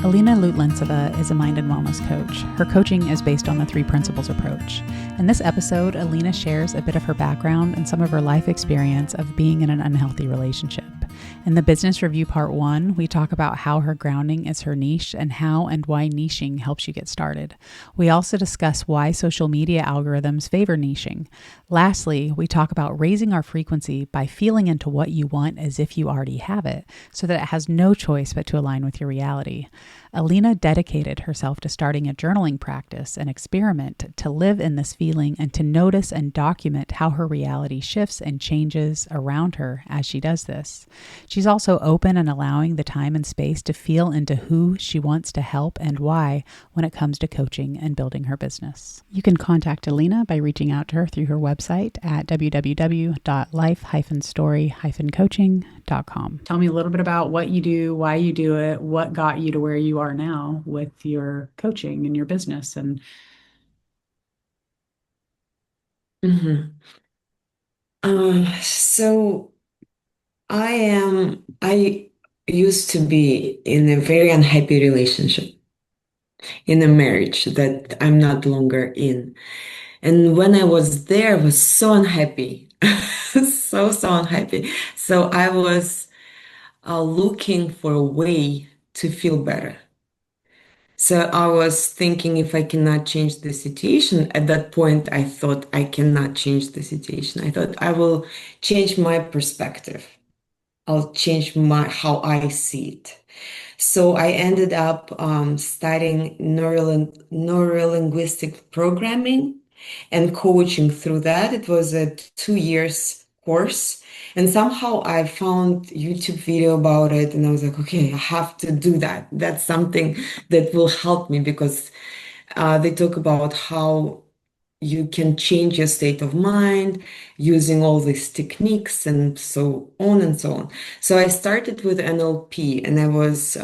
Elena Lyulintseva is a mind and wellness coach. Her coaching is based on the three principles approach. In this episode, Elena shares a bit of her background and some of her life experience of being in an unhealthy relationship. In the Business Review Part 1, we talk about how her grounding is her niche and how and why niching helps you get started. We also discuss why social media algorithms favor niching. Lastly, we talk about raising our frequency by feeling into what you want as if you already have it, so that it has no choice but to align with your reality. Elena dedicated herself to starting a journaling practice and experiment to live in this feeling and to notice and document how her reality shifts and changes around her as she does this. She's also open and allowing the time and space to feel into who she wants to help and why when it comes to coaching and building her business. You can contact Elena by reaching out to her through her website at www.life-story-coaching.com. Tell me a little bit about what you do, why you do it, what got you to where you are now with your coaching and your business. And hmm so I used to be in a very unhappy relationship, in a marriage that I'm not longer in. And when I was there, I was so unhappy, so unhappy. So I was looking for a way to feel better. So I was thinking if I cannot change the situation, at that point, I thought I cannot change the situation. I thought I will change my perspective. I'll change my how I see it. So I ended up studying neurolinguistic programming and coaching through that. It was a 2 years course. And somehow I found YouTube video about it and I was like, okay, I have to do that. That's something that will help me because they talk about how you can change your state of mind using all these techniques and so on and so on. So I started with NLP and I was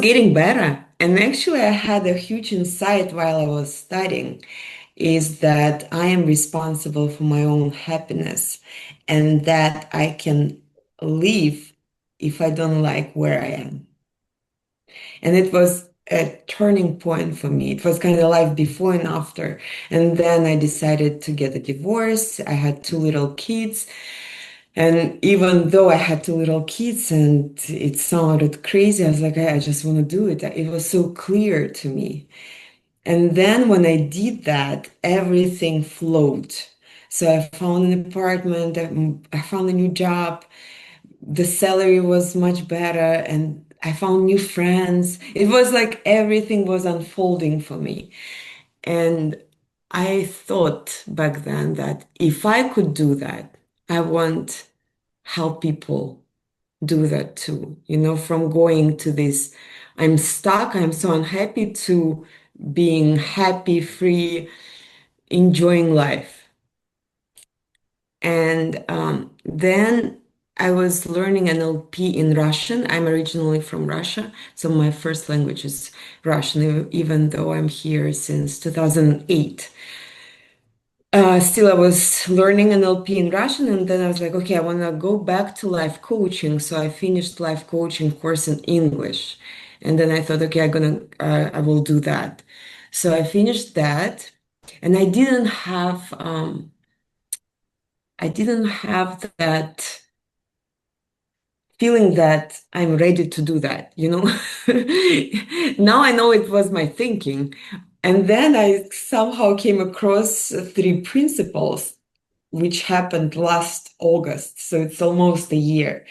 getting better. And actually I had a huge insight while I was studying is that I am responsible for my own happiness and that I can leave if I don't like where I am. And it was a turning point for me. It was kind of life before and after. And then I decided to get a divorce. I had two little kids. And even though I had two little kids and it sounded crazy, I was like, I just want to do it. It was so clear to me. And then when I did that, everything flowed. So I found an apartment, I found a new job, the salary was much better and I found new friends. It was like everything was unfolding for me. And I thought back then that if I could do that, I want help people do that too. From going to this, I'm stuck, I'm so unhappy to being happy, free, enjoying life. And then I was learning NLP in Russian. I'm originally from Russia, so my first language is Russian, even though I'm here since 2008. Still, I was learning NLP in Russian, and then I was like, okay, I want to go back to life coaching. So I finished life coaching course in English, and then I thought, okay, I will do that. So I finished that, and I didn't have that feeling that I'm ready to do that. Now I know it was my thinking. And then I somehow came across three principles, which happened last August. So it's almost a year.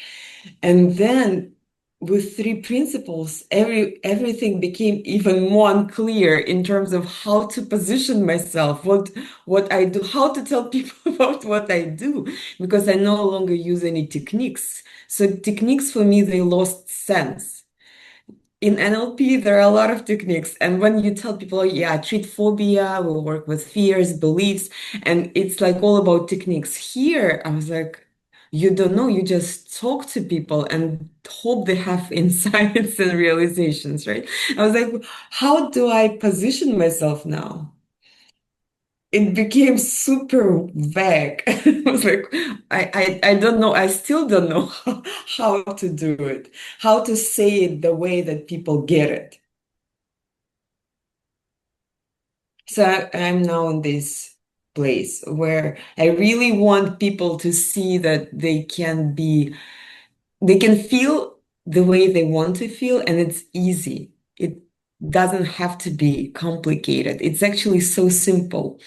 And then with three principles, everything became even more unclear in terms of how to position myself, what I do, how to tell people about what I do, because I no longer use any techniques. So techniques for me, they lost sense. In NLP, there are a lot of techniques. And when you tell people, oh, yeah, treat phobia, we'll work with fears, beliefs, and it's like all about techniques. Here, I was like, you don't know, you just talk to people and hope they have insights and realizations, right? I was like, how do I position myself now? it became super vague. I was like, I don't know. I still don't know how to do it, how to say it the way that people get it. So I'm now in this place where I really want people to see that they can feel the way they want to feel, and it's easy. It doesn't have to be complicated. It's actually so simple.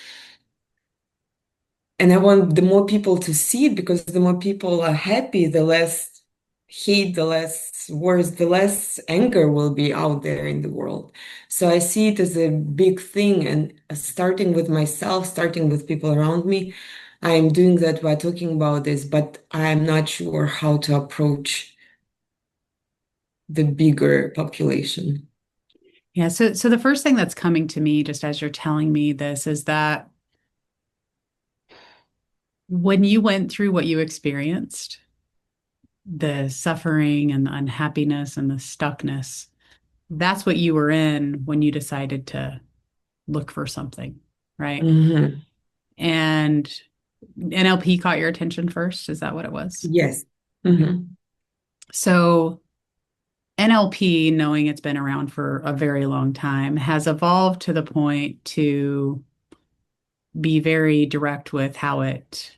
And I want the more people to see it because the more people are happy, the less hate, the less worse, the less anger will be out there in the world. So I see it as a big thing. And starting with myself, starting with people around me, I'm doing that by talking about this, but I'm not sure how to approach the bigger population. Yeah, so the first thing that's coming to me just as you're telling me this is that when you went through what you experienced, the suffering and the unhappiness and the stuckness, that's what you were in when you decided to look for something, right? Hmm. And NLP caught your attention first. Is that what it was? Yes. Okay. Hmm. So NLP, knowing it's been around for a very long time, has evolved to the point to be very direct with how it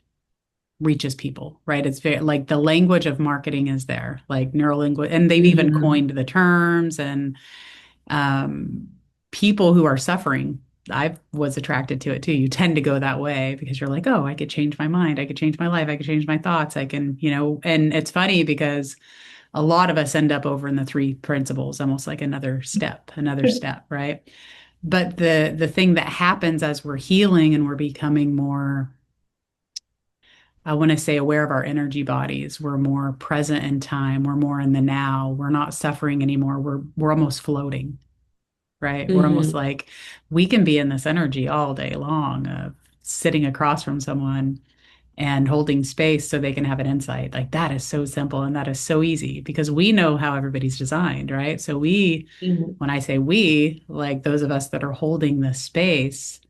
reaches people, right? It's very like the language of marketing is there, like neurolinguist, and they've even Hmm. coined the terms and um, people who are suffering. I was attracted to it too. You tend to go that way because you're like, oh, I could change my mind. I could change my life. I could change my thoughts. I can, and it's funny because a lot of us end up over in the three principles, almost like another step, right? But the thing that happens as we're healing and we're becoming more, I want to say, aware of our energy bodies, we're more present in time, we're more in the now, we're not suffering anymore. We're almost floating, right? We're almost Hmm. like we can be in this energy all day long of sitting across from someone and holding space so they can have an insight. Like that is so simple and that is so easy because we know how everybody's designed, right? So Hmm. when I say we, like those of us that are holding this space,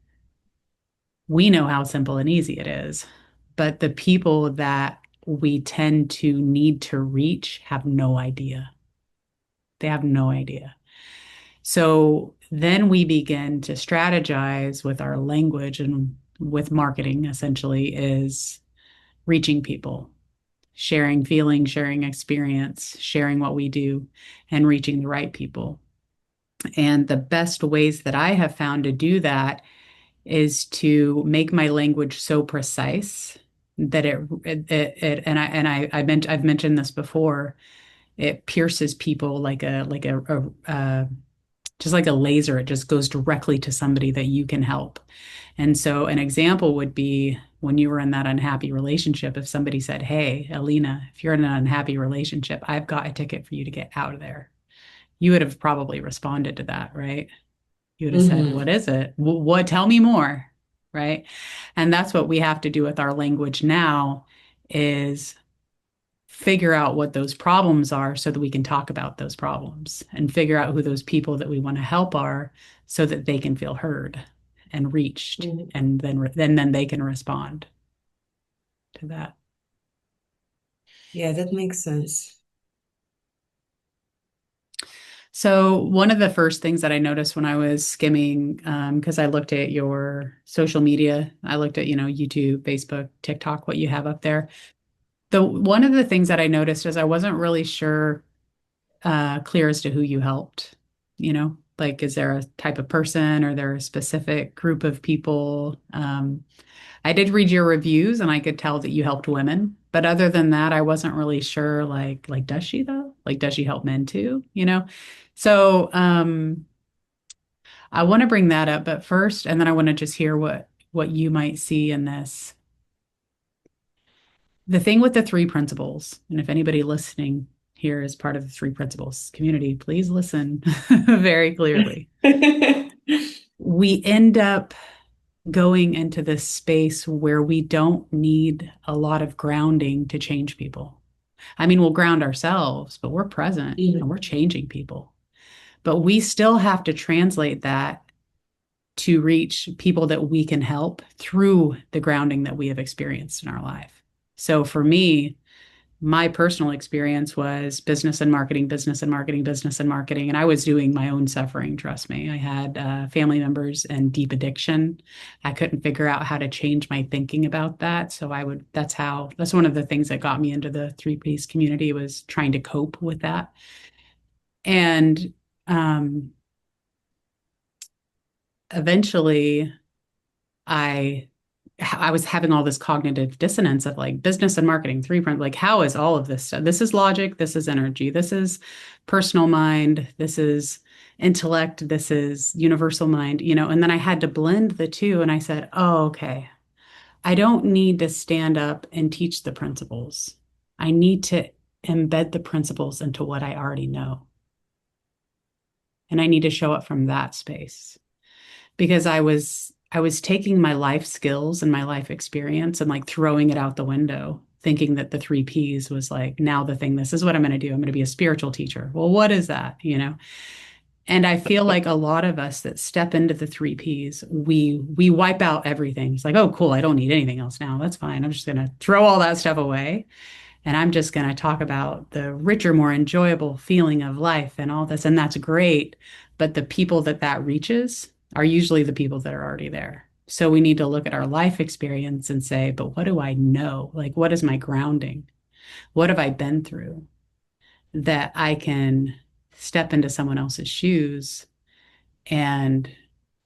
we know how simple and easy it is. But the people that we tend to need to reach have no idea. They have no idea. So then we begin to strategize with our language and with marketing, essentially, is reaching people, sharing feelings, sharing experience, sharing what we do, and reaching the right people. And the best ways that I have found to do that is to make my language so precise that I've mentioned this before, it pierces people just like a laser. It just goes directly to somebody that you can help. And so an example would be when you were in that unhappy relationship, if somebody said, hey, Alina, if you're in an unhappy relationship, I've got a ticket for you to get out of there. You would have probably responded to that, right? You would have said, what Hmm. is it? What, tell me more, right? And that's what we have to do with our language now is figure out what those problems are so that we can talk about those problems and figure out who those people that we want to help are so that they can feel heard and reached Hmm. and then they can respond to that. Yeah, that makes sense. So one of the first things that I noticed when I was skimming, because I looked at your social media, I looked at, YouTube, Facebook, TikTok, what you have up there. The one of the things that I noticed is I wasn't really sure clear as to who you helped. Like is there a type of person or there a specific group of people? I did read your reviews and I could tell that you helped women, but other than that, I wasn't really sure. Like does she though? Like does she help men too? So I want to bring that up, but first, and then I want to just hear what you might see in this. The thing with the three principles, and if anybody listening here is part of the three principles community, please listen very clearly. We end up going into this space where we don't need a lot of grounding to change people. I mean, we'll ground ourselves, but we're present and Mhm. we're changing people. But we still have to translate that to reach people that we can help through the grounding that we have experienced in our life. So for me, my personal experience was business and marketing, business and marketing, business and marketing. And I was doing my own suffering, trust me. I had family members and deep addiction. I couldn't figure out how to change my thinking about that. So that's one of the things that got me into the three-piece community, was trying to cope with that. And um, eventually I I was having all this cognitive dissonance of like business and marketing, three print, like how is all of this stuff? This is logic, this is energy, this is personal mind, this is intellect, this is universal mind, and then I had to blend the two and I said, oh, okay, I don't need to stand up and teach the principles. I need to embed the principles into what I already know. And I need to show up from that space, because I was taking my life skills and my life experience and like throwing it out the window, thinking that the three P's was like, now the thing, this is what I'm going to do. I'm going to be a spiritual teacher. Well, what is that? And I feel like a lot of us that step into the three P's, we wipe out everything. It's like, oh, cool, I don't need anything else now. That's fine. I'm just going to throw all that stuff away. And I'm just going to talk about the richer, more enjoyable feeling of life and all this. And that's great. But the people that reaches are usually the people that are already there. So we need to look at our life experience and say, but what do I know? Like, what is my grounding? What have I been through that I can step into someone else's shoes and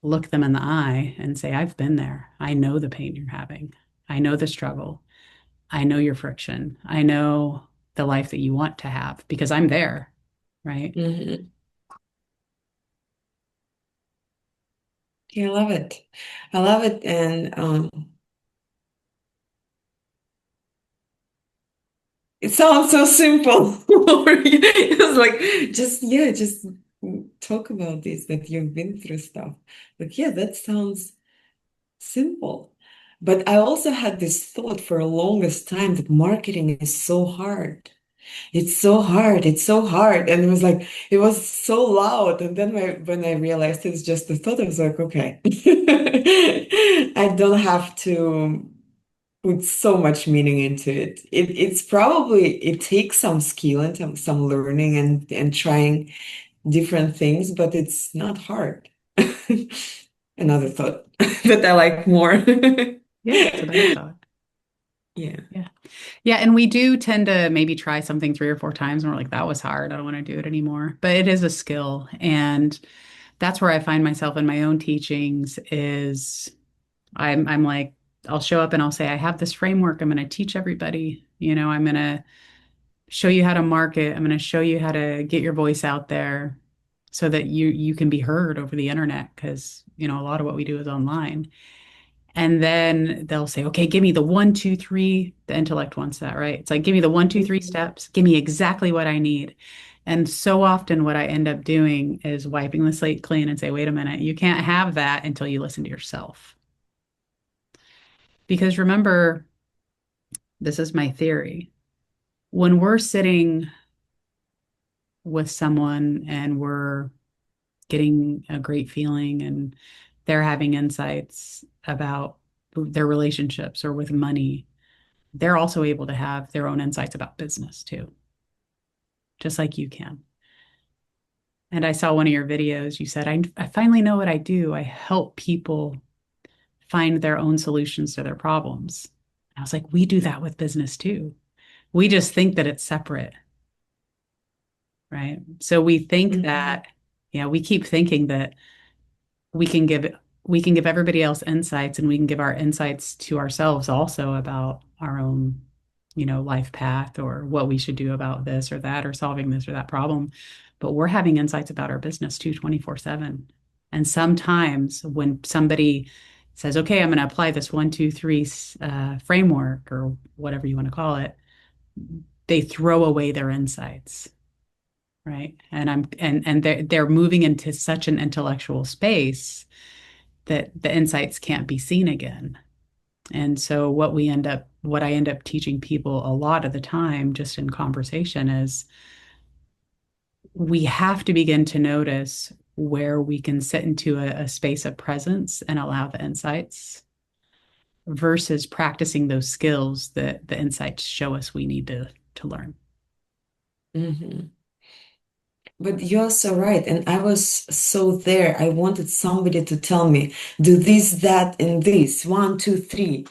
look them in the eye and say, I've been there. I know the pain you're having. I know the struggle. I know your friction. I know the life that you want to have because I'm there, right? Mhm. Yeah, I love it. I love it. And it sounds so simple. It's like, just talk about this, that you've been through stuff. Like, yeah, that sounds simple. But I also had this thought for a longest time that marketing is so hard. It's so hard. It's so hard. And it was so loud. And then when I realized it's just a thought, I was like, okay, I don't have to put so much meaning into it. It takes some skill and some learning and trying different things, but it's not hard. Another thought that I like more. Yeah, it's a better thought. Yeah. Yeah. Yeah. And we do tend to maybe try something three or four times and we're like, that was hard. I don't want to do it anymore. But it is a skill. And that's where I find myself in my own teachings is I'm like, I'll show up and I'll say, I have this framework. I'm going to teach everybody. I'm going to show you how to market. I'm going to show you how to get your voice out there so that you can be heard over the internet, because a lot of what we do is online. And then they'll say, okay, give me the one, two, three. The intellect wants that, right? It's like, give me the one, two, three steps. Give me exactly what I need. And so often what I end up doing is wiping the slate clean and say, wait a minute, you can't have that until you listen to yourself. Because remember, this is my theory. When we're sitting with someone and we're getting a great feeling and they're having insights about their relationships or with money, they're also able to have their own insights about business too, just like you can. And I saw one of your videos. You said, I finally know what I do. I help people find their own solutions to their problems. And I was like, we do that with business too. We just think that it's separate, right? So we think Mhm. that, yeah, we keep thinking that we can give we can give everybody else insights and we can give our insights to ourselves also about our own life path or what we should do about this or that or solving this or that problem, but we're having insights about our business too 24/7. And sometimes when somebody says, okay, I'm going to apply this one, two, three framework or whatever you want to call it, they throw away their insights, right? And they're moving into such an intellectual space that the insights can't be seen again. And so what I end up teaching people a lot of the time just in conversation is we have to begin to notice where we can sit into a space of presence and allow the insights versus practicing those skills that the insights show us we need to learn. Mhm. But you're so right. And I was so there. I wanted somebody to tell me, do this, that, and this. One, two, three.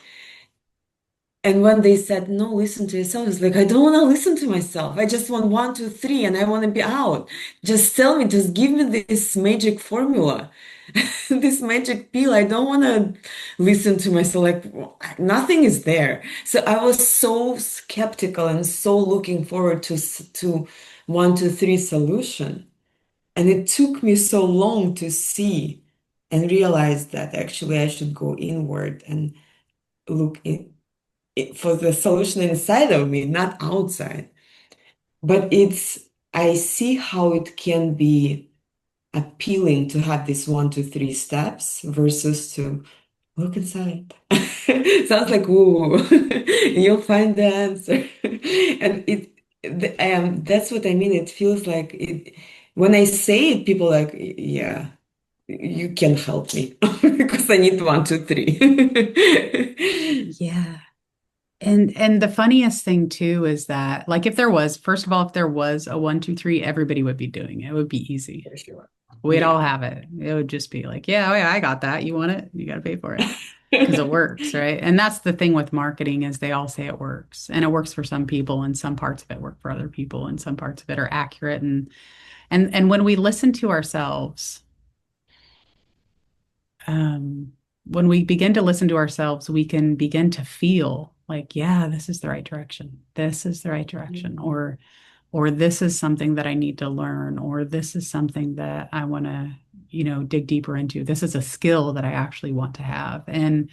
And when they said, no, listen to yourself, it's like, I don't want to listen to myself. I just want one, two, three, and I want to be out. Just tell me, just give me this magic formula, this magic pill. I don't want to listen to myself. Like, nothing is there. So I was so skeptical and so looking forward to one, two, three solution. And it took me so long to see and realize that actually I should go inward and look for the solution inside of me, not outside. But I see how it can be appealing to have these one, two, three steps versus to look inside. Sounds like, ooh, you'll find the answer. And that's what I mean. It feels like when I say it, people like, yeah, you can help me because I need one, two, three. Yeah. And the funniest thing too is that, like, if there was, first of all, if there was a one, two, three, everybody would be doing it. It would be easy. For sure. We'd all Yeah. have it. It would just be like, yeah, oh yeah, I got that. You want it? You got to pay for it because it works, right? And that's the thing with marketing is they all say it works, and it works for some people, and some parts of it work for other people, and some parts of it are accurate. And when we listen to ourselves, um, when we begin to listen to ourselves, we can begin to feel like, yeah, this is the right direction. This is the right direction, or this is something that I need to learn, or this is something that I want to, dig deeper into. This is a skill that I actually want to have. And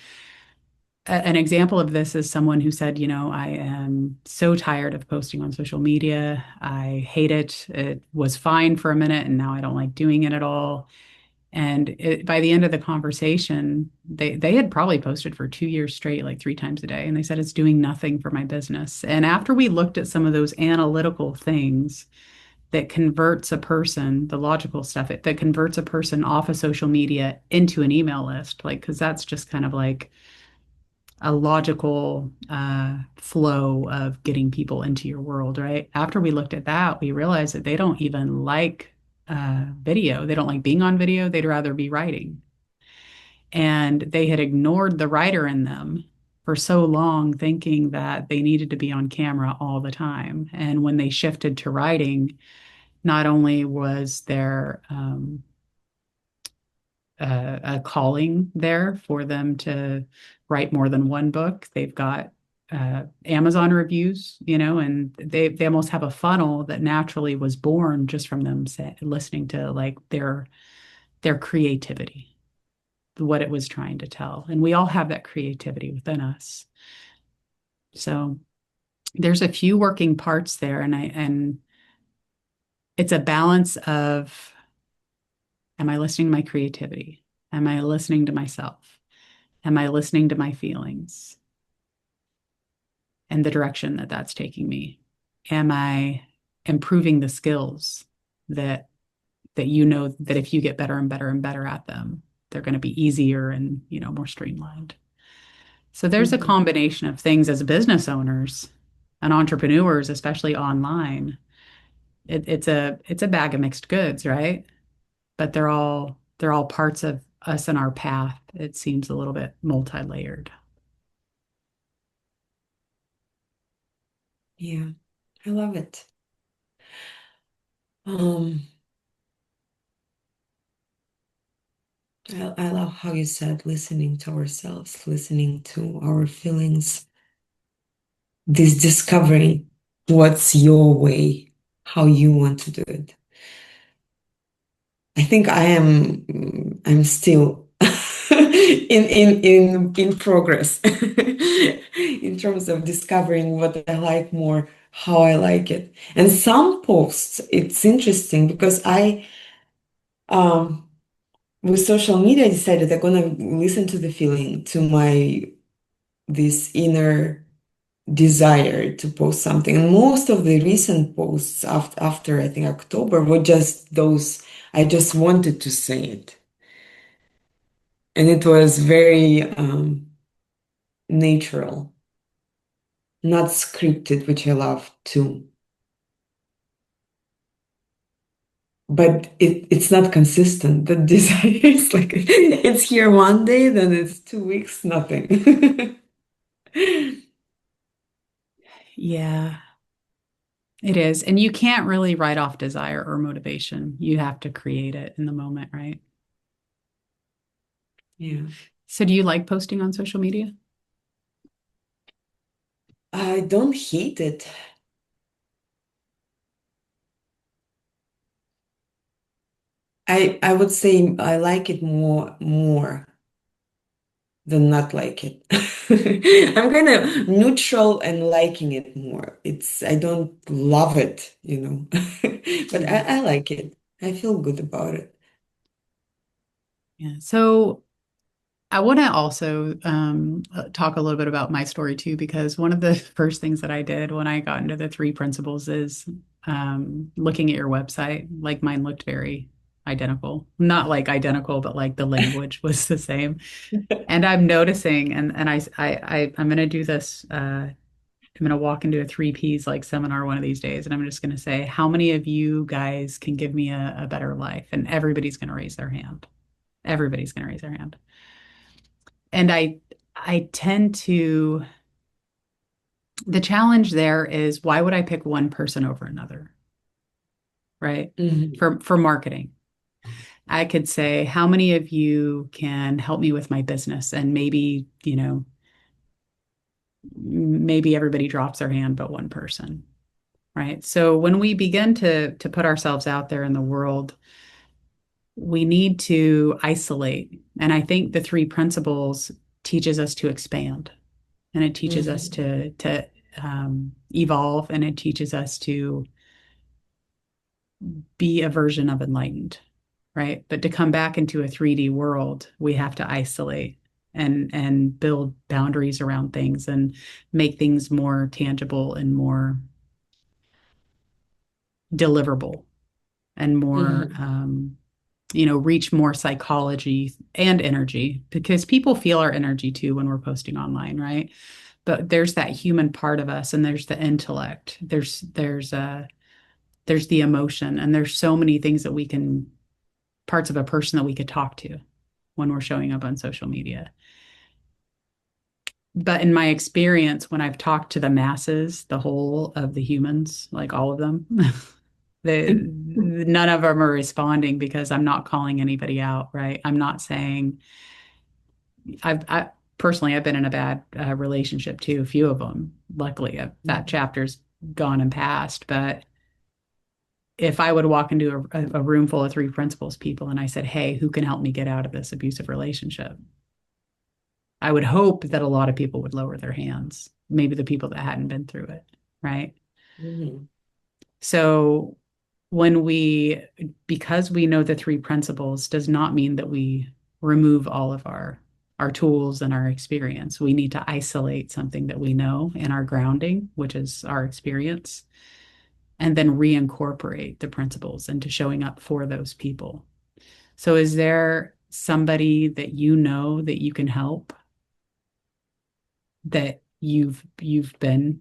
an example of this is someone who said, I am so tired of posting on social media. I hate it. It was fine for a minute, and now I don't like doing it at all. And by the end of the conversation, they had probably posted for 2 years straight, like 3 times a day. And they said, it's doing nothing for my business. And after we looked at some of those analytical things that converts a person, the logical stuff, that converts a person off of social media into an email list, like, because that's just kind of like a logical flow of getting people into your world, right? After we looked at that, we realized that they don't even like video. They don't like being on video. They'd rather be writing. And they had ignored the writer in them for so long, thinking that they needed to be on camera all the time. And when they shifted to writing, not only was there a calling there for them to write more than one book. They've got Amazon reviews, and they almost have a funnel that naturally was born just from them listening to like their creativity, what it was trying to tell. And we all have that creativity within us. So there's a few working parts there, and it's a balance of, am I listening to my creativity? Am I listening to myself? Am I listening to my feelings and the direction that that's taking me? Am I improving the skills that that if you get better and better and better at them, they're going to be easier and, more streamlined. So there's a Mhm. combination of things as business owners and entrepreneurs, especially online. It's a bag of mixed goods, right? But they're all parts of us and our path. It seems a little bit multi-layered. Yeah, I love it. Um, I love how you said listening to ourselves, listening to our feelings, this discovering what's your way, how you want to do it. I think I'm still in progress in terms of discovering what I like more, how I like it. And some posts, it's interesting because um with social media, I decided I'm gonna listen to the feeling, to my this inner desire to post something. And most of the recent posts after I think October were just those I just wanted to say it. And it was very natural, not scripted, which I love too. But it's not consistent. The desire is like it's here one day, then it's 2 weeks, nothing. Yeah, it is. And you can't really write off desire or motivation. You have to create it in the moment, right? Yeah. So do you like posting on social media? I don't hate it. I would say I like it more than not like it. I'm kind of neutral and liking it more. I don't love it, but Mhm. I like it. I feel good about it. Yeah. So I want to also talk a little bit about my story too, because one of the first things that I did when I got into the three principles is looking at your website. Like mine looked very identical, not like identical, but like the language was the same. And I'm noticing, and I'm going to do this. I'm going to walk into a three Ps like seminar one of these days, and I'm just going to say, how many of you guys can give me a better life? And everybody's going to raise their hand. Everybody's going to raise their hand. And I tend to the challenge there is why would I pick one person over another, right? Mhm. For marketing. I could say, how many of you can help me with my business? And maybe everybody drops their hand but one person, right? So when we begin to put ourselves out there in the world, we need to isolate. And I think the three principles teaches us to expand, and it teaches us Mhm. to evolve, and it teaches us to be a version of enlightened, right? But to come back into a 3D world, we have to isolate and build boundaries around things and make things more tangible and more deliverable and more Mhm. reach more psychology and energy, because people feel our energy too when we're posting online, right? But there's that human part of us, and there's the intellect, there's the emotion, and there's so many things that we can parts of a person that we could talk to when we're showing up on social media. But in my experience, when I've talked to the masses, the whole of the humans, like all of them, none of them are responding because I'm not calling anybody out, right? I'm not saying I personally I've been in a bad relationship too, a few of them. Luckily, that Mhm. chapter's gone and passed. But if I would walk into a room full of three principles people and I said, "Hey, who can help me get out of this abusive relationship?" I would hope that a lot of people would lower their hands, maybe the people that hadn't been through it, right? Mhm. So when because we know the three principles does not mean that we remove all of our tools and our experience. We need to isolate something that we know in our grounding, which is our experience, and then reincorporate the principles into showing up for those people. So is there somebody that you know that you can help, that you've been,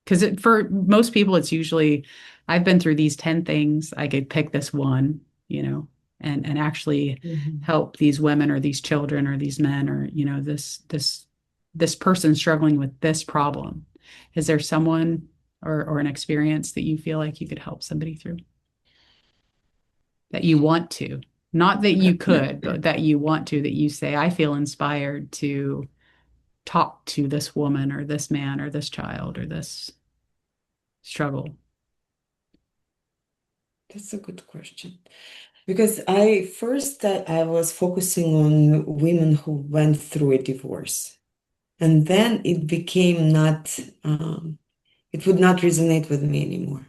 because for most people it's usually I've been through these 10 things, I could pick this one, and actually Mhm. help these women or these children or these men, or this person struggling with this problem. Is there someone or an experience that you feel like you could help somebody through, that you want to, not that you could, but that you want to, that you say, I feel inspired to talk to this woman or this man or this child or this struggle? That's a good question. Because I was focusing on women who went through a divorce. And then it became not, it would not resonate with me anymore.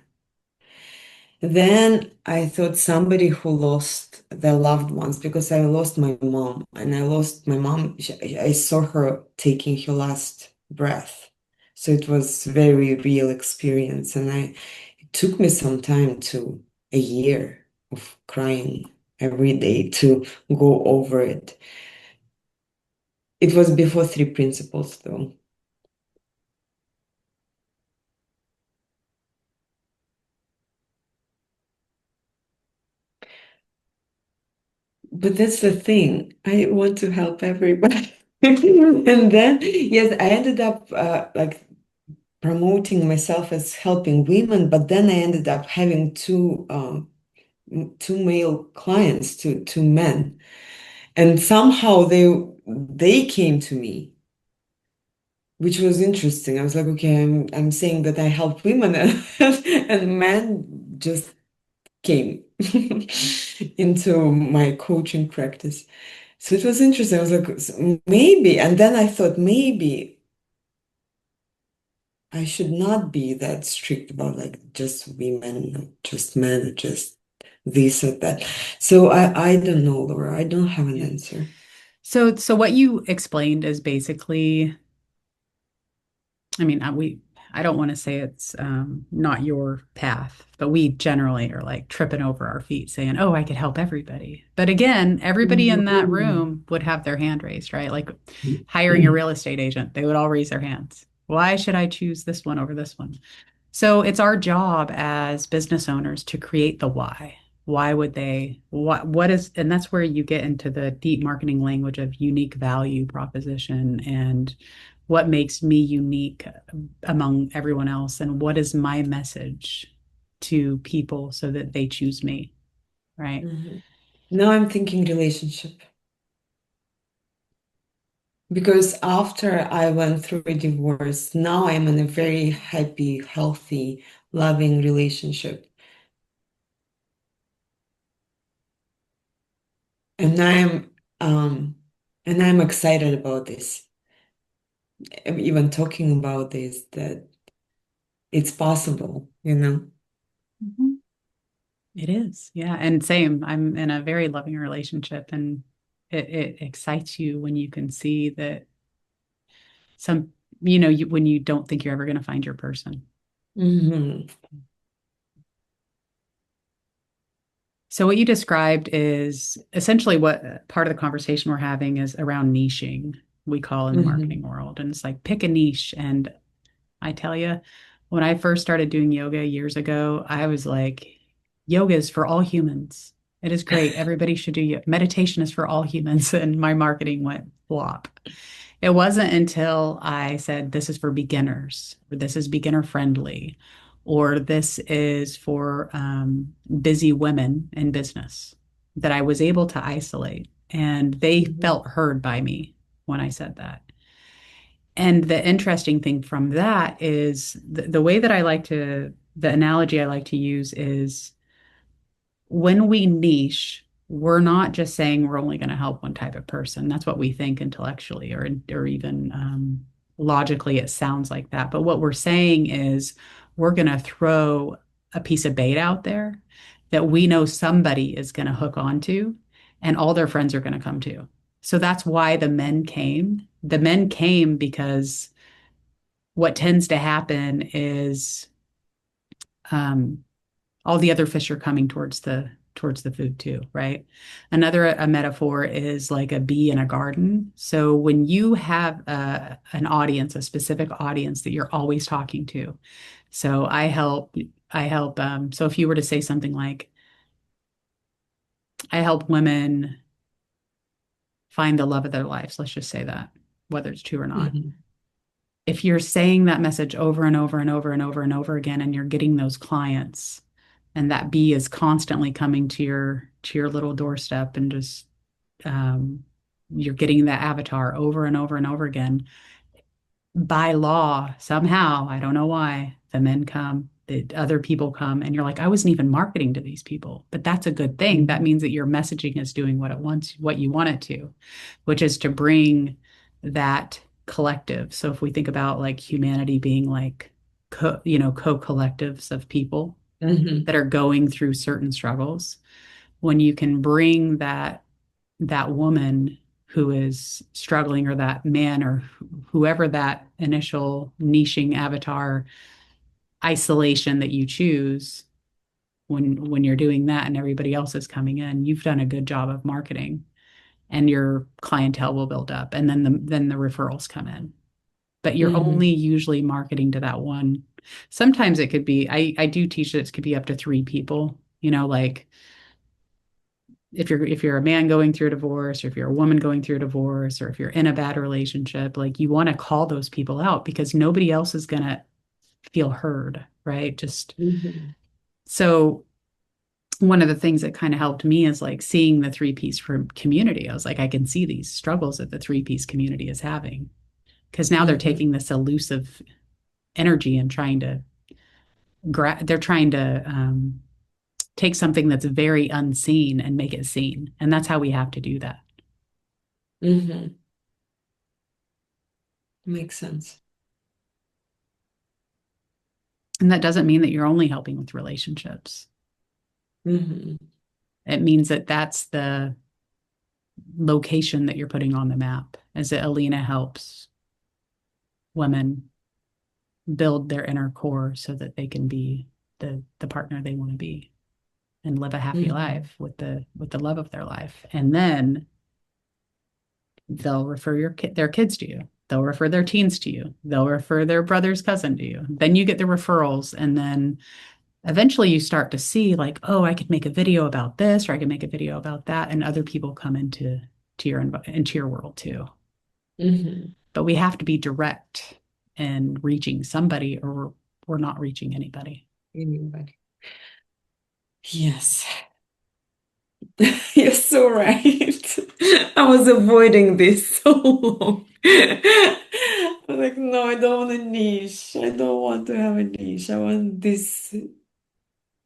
Then I thought somebody who lost their loved ones, because I lost my mom, and I lost my mom. I saw her taking her last breath. So it was very real experience. And it took me some time, a year of crying every day to go over it. It was before three principles, though. But that's the thing. I want to help everybody. And then, yes, I ended up like promoting myself as helping women, but then I ended up having two male clients, two men, and somehow they came to me, which was interesting. I was like, okay, I'm saying that I help women, and men just came into my coaching practice. So it was interesting. I was like, maybe, and then I thought maybe I should not be that strict about like just women, not just men, just this or that. So I don't know, Laura. I don't have an Yeah. answer. So what you explained is basically, I mean, I don't want to say it's not your path, but we generally are like tripping over our feet saying, "Oh, I could help everybody." But again, everybody in that Mhm. room would have their hand raised, right? Like hiring a real estate agent, they would all raise their hands. Why should I choose this one over this one? So it's our job as business owners to create the why. Why would they, what is, and that's where you get into the deep marketing language of unique value proposition and what makes me unique among everyone else and what is my message to people so that they choose me, right? Mhm. Now I'm thinking relationship because after I went through a divorce, now I'm in a very happy, healthy, loving relationship. And um I'm excited about this. I'm even talking about this that it's possible, you know. Mhm. It is. Yeah. And same, I'm in a very loving relationship and it excites you when you can see that some, when you don't think you're ever going to find your person. Hmm. So what you described is essentially what part of the conversation we're having is around niching, we call in the marketing Hmm. world. And it's like pick a niche. And I tell you, when I first started doing yoga years ago, I was like, yoga is for all humans. It is great. Everybody should do yoga. Meditation is for all humans. And my marketing went flop. It wasn't until I said, this is for beginners, or this is beginner friendly, or this is for busy women in business that I was able to isolate. And they Hmm. felt heard by me when I said that. And the interesting thing from that is the way that the analogy I like to use is when we niche, we're not just saying we're only going to help one type of person. That's what we think intellectually or even logically, it sounds like that. But what we're saying is we're going to throw a piece of bait out there that we know somebody is going to hook onto, and all their friends are going to come to. So that's why the men came. The men came because what tends to happen is um, all the other fish are coming towards the food too, right? Another a metaphor is like a bee in a garden. So when you have an audience, a specific audience that you're always talking to, so I help. So if you were to say something like, I help women find the love of their lives, let's just say that, whether it's true or not. Hmm. If you're saying that message over and over and over and over and over again, and you're getting those clients, and that bee is constantly coming to your little doorstep and just um, you're getting that avatar over and over and over again, by law, somehow, I don't know why, the men come, the other people come, and you're like, I wasn't even marketing to these people. But that's a good thing. That Hmm. means that your messaging is doing what it wants, what you want it to, which is to bring that collective. So if we think about like humanity being like co-collectives of people Hmm. that are going through certain struggles, when you can bring that woman who is struggling or that man or whoever that initial niching avatar isolation that you choose, when you're doing that and everybody else is coming in, you've done a good job of marketing and your clientele will build up and then the referrals come in. But you're only Mm-hmm. usually marketing to that one. Sometimes it could be, I do teach that it could be up to three people, like if you're a man going through a divorce or if you're a woman going through a divorce or if you're in a bad relationship, like you want to call those people out because nobody else is going to feel heard, right? Just Mm-hmm. so one of the things that kind of helped me is like seeing the three-piece community. I was like, I can see these struggles that the three-piece community is having because now they're Mm-hmm. taking this elusive energy and they're trying to take something that's very unseen and make it seen. And that's how we have to do that. Mm-hmm. Makes sense. And that doesn't mean that you're only helping with relationships. Mm-hmm. It means that that's the location that you're putting on the map, is that Alina helps women build their inner core so that they can be the partner they want to be and live a happy Mm-hmm. life with the love of their life. And then they'll refer their kids to you. They'll refer their teens to you. They'll refer their brother's cousin to you. Then you get the referrals, and then eventually you start to see like, oh, I could make a video about this, or I could make a video about that, and other people come into your world too. Mm-hmm. But we have to be direct in reaching somebody, or we're not reaching anybody. Anybody. Yes. You're so right. I was avoiding this so long. I was like, no, I don't want a niche. I don't want to have a niche. I want this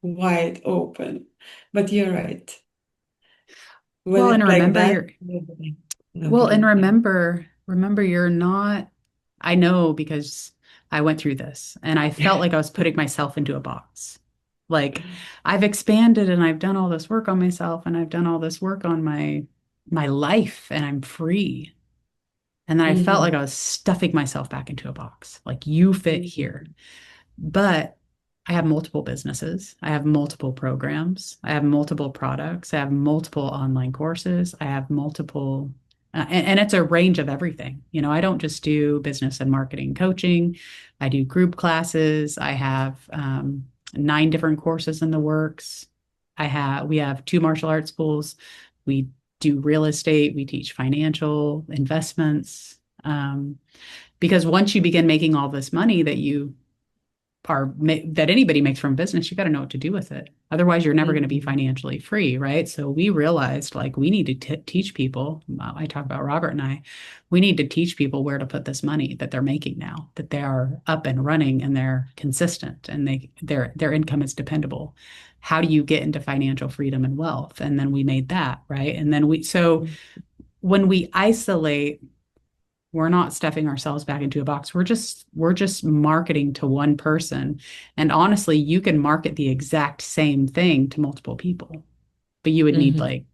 wide open. But you're right. When Well, and it's like remember that, you're nobody, Well, and nobody. Yeah. remember you're not, I know because I went through this and I felt like I was putting myself into a box. Like I've expanded and I've done all this work on myself and I've done all this work on my life and I'm free. And then I felt like Mm-hmm. I was stuffing myself back into a box. Like you fit here. Mm-hmm. But I have multiple businesses. I have multiple programs. I have multiple products. I have multiple online courses. I have multiple, and it's a range of everything. I don't just do business and marketing coaching. I do group classes. I have 9 different courses in the works. We have 2 martial arts schools. We do real estate. We teach financial investments. Because once you begin making all this money that anybody makes from business, you got to know what to do with it. Otherwise, you're never going to be Mm-hmm. financially free, right? So we realized like we need to teach people. I talk about Robert and I. We need to teach people where to put this money that they're making now, that they are up and running and they're consistent and their income is dependable. How do you get into financial freedom and wealth? And then we made that, right? And then so when we isolate, we're not stuffing ourselves back into a box. We're just marketing to one person. And honestly, you can market the exact same thing to multiple people. But you would need Mm-hmm. like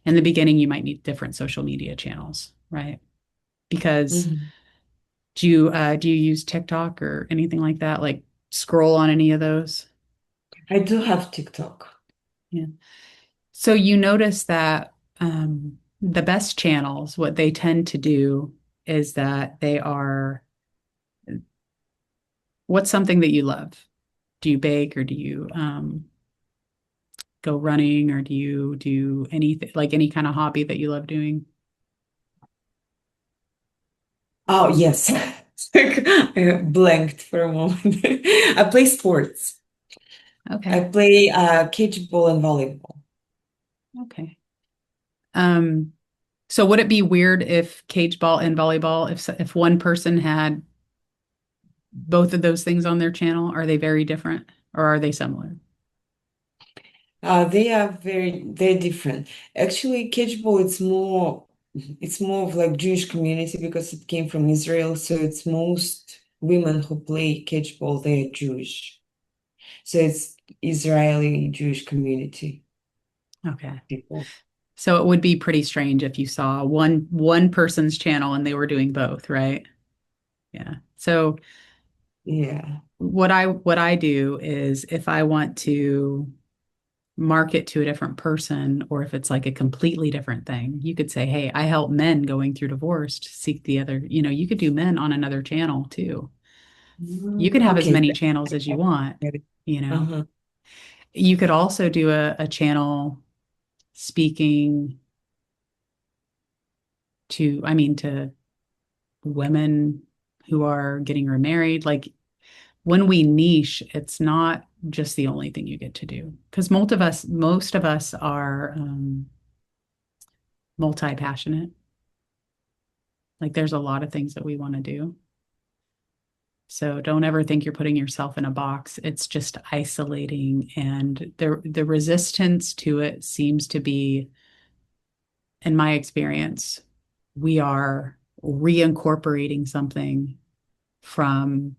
in the beginning, you might need different social media channels, right? Because Mm-hmm. do you use TikTok or anything like that? Like scroll on any of those? I do have TikTok. Yeah. So you notice that the best channels, what they tend to do is that they are what's something that you love? Do you bake or do you go running or do you do anything like any kind of hobby that you love doing? Oh, yes. I blanked for a moment. I play sports. I Okay. play catchball and volleyball. Okay. Um, so would it be weird if cage ball and volleyball, if one person had both of those things on their channel, are they very different or are they similar? They are they're different. Actually, catchball it's more of like Jewish community because it came from Israel. So it's most women who play catchball, they're Jewish. So it's Israeli Jewish community Okay. people. So it would be pretty strange if you saw one person's channel and they were doing both, right? Yeah. So Yeah. What I do is if I want to market to a different person, or if it's like a completely different thing, you could say, hey, I help men going through divorce to seek the other, you could do men on another channel too. You could have as Okay. many channels as you want, you know. Uh-huh. You could also do a channel speaking to women who are getting remarried. Like when we niche, it's not just the only thing you get to do. Because most of us are multi-passionate. Like there's a lot of things that we want to do. So don't ever think you're putting yourself in a box. It's just isolating. And the resistance to it seems to be, in my experience, we are reincorporating something from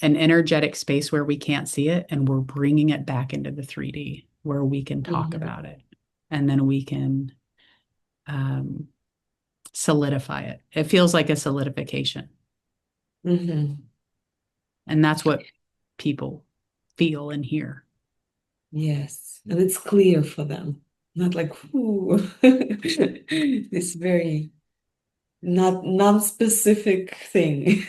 an energetic space where we can't see it, and we're bringing it back into the 3D where we can talk Mm-hmm. about it, and then we can um, solidify it. It feels like a solidification, Mm-hmm. and that's what people feel and hear. Yes. And it's clear for them. Not like, ooh, this very not non-specific thing.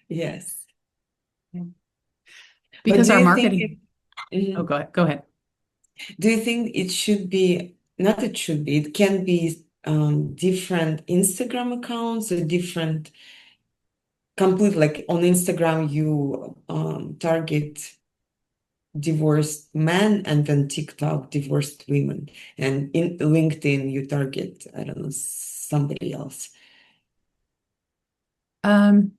Yes. But Because our marketing. Oh, Mhm. go ahead. Do you think it should be, not it should be, it can be different Instagram accounts or different, complete, like on Instagram, you target divorced men and then TikTok divorced women. And in LinkedIn, you target, I don't know, somebody else. um,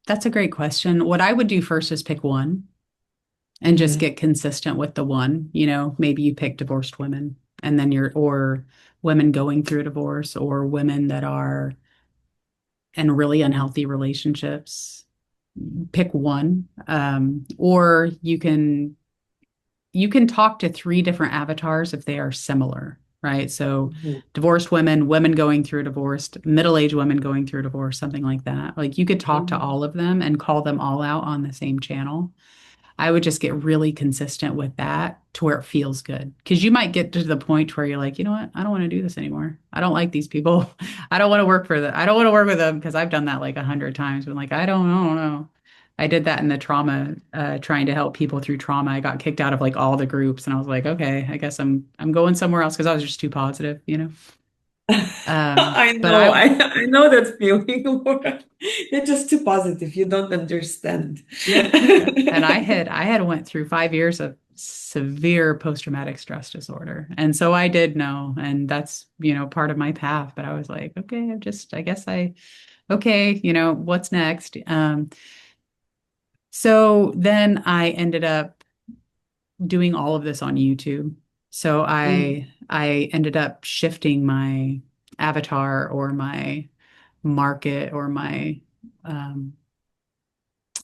that's a great question. What I would do first is pick one and just Yeah. get consistent with the one. Maybe you pick divorced women, and then or women going through a divorce, or women that are in really unhealthy relationships. Pick one. Or you can talk to three different avatars if they are similar, right? So Mhm. divorced women, women going through a divorce, middle-aged women going through a divorce, something like that. Like you could talk to Mhm. all of them and call them all out on the same channel. I would just get really consistent with that to where it feels good. Because you might get to the point where you're like, you know what? I don't want to do this anymore. I don't like these people. I don't want to work for them. I don't want to work with them because I've done that like 100 times. Been like, I don't know. I did that in the trauma, trying to help people through trauma. I got kicked out of like all the groups, and I was like, okay, I guess I'm going somewhere else because I was just too positive. I But know, I know that feeling, Laura. You're just too positive. You don't understand. yep. And I had went through 5 years of severe post-traumatic stress disorder. And so I did know, and that's, part of my path. But I was like, okay, I guess okay, what's next? So then I ended up doing all of this on YouTube. So Mhm. I ended up shifting my avatar, or my market, or my um,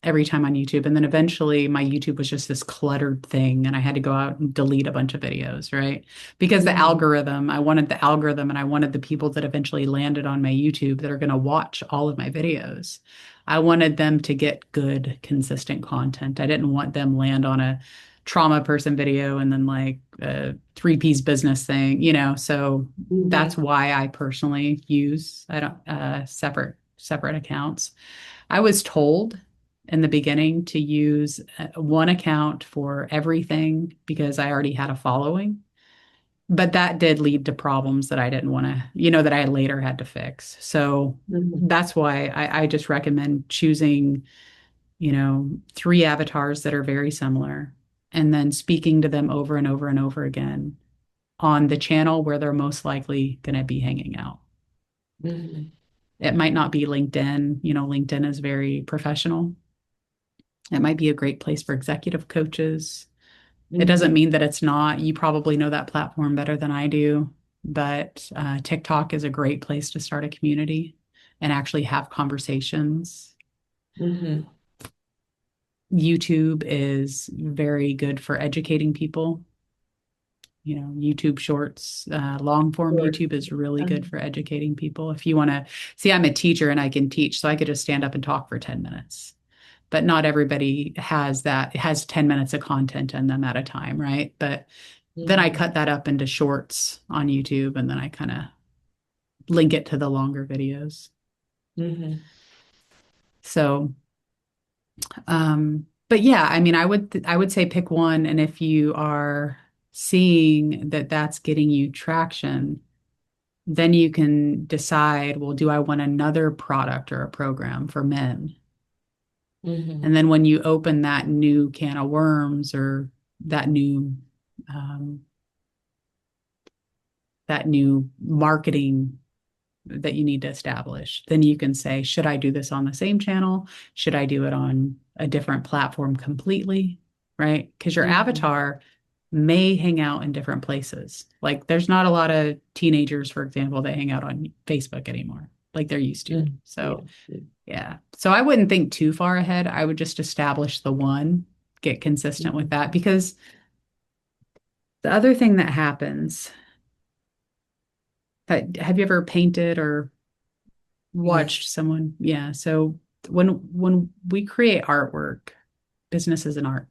every time on YouTube. And then eventually my YouTube was just this cluttered thing, and I had to go out and delete a bunch of videos, right? Because Mhm. I wanted the algorithm, and I wanted the people that eventually landed on my YouTube that are going to watch all of my videos. I wanted them to get good, consistent content. I didn't want them land on a trauma person video and then like a three-piece business thing. So that's Mhm. why I personally use I don't separate accounts. I was told in the beginning to use one account for everything because I already had a following. But that did lead to problems that I didn't want to, that I later had to fix. So Mhm. that's why I just recommend choosing, three avatars that are very similar, and then speaking to them over and over and over again on the channel where they're most likely going to be hanging out. Mhm. It might not be LinkedIn. LinkedIn is very professional. It might be a great place for executive coaches. It doesn't Mhm. mean that it's not. You probably know that platform better than I do, but TikTok is a great place to start a community and actually have conversations. Mhm. YouTube is very good for educating people. YouTube shorts. Long form Sure. YouTube is really good Um, for educating people. If you want to see, I'm a teacher and I can teach, so I could just stand up and talk for 10 minutes. But not everybody has that. It has 10 minutes of content in them at a time, right? But then I mhm, cut that up into shorts on YouTube and then I kind of link it to the longer videos. mhm, So, but yeah, I mean, I would say pick one, and if you are seeing that that's getting you traction, then you can decide, well, do I want another product or a program for men? And mhm, then when you open that new can of worms or that new um, that new marketing that you need to establish, then you can say, should I do this on the same channel? Should I do it on a different platform completely? Right? Because your mhm, avatar may hang out in different places. Like there's not a lot of teenagers, for example, that hang out on Facebook anymore, like they're used to. mhm. Yeah. So, yeah. So I wouldn't think too far ahead. I would just establish the one, get consistent with Mhm. that. Because the other thing that happens, have you ever painted or Yes. watched someone? Yeah. So when we create artwork, business is an art,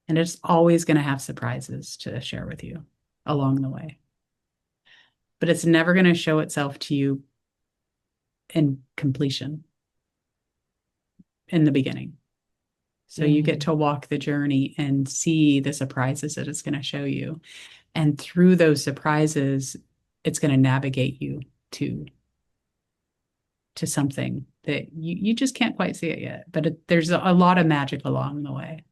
and it's always going to have surprises to share with you along the way. But it's never going to show itself to you in completion in the beginning. So you get Mhm. to walk the journey and see the surprises that it's going to show you. And through those surprises, it's going to navigate you to to something that you just can't quite see it yet. But there's a lot of magic along the way.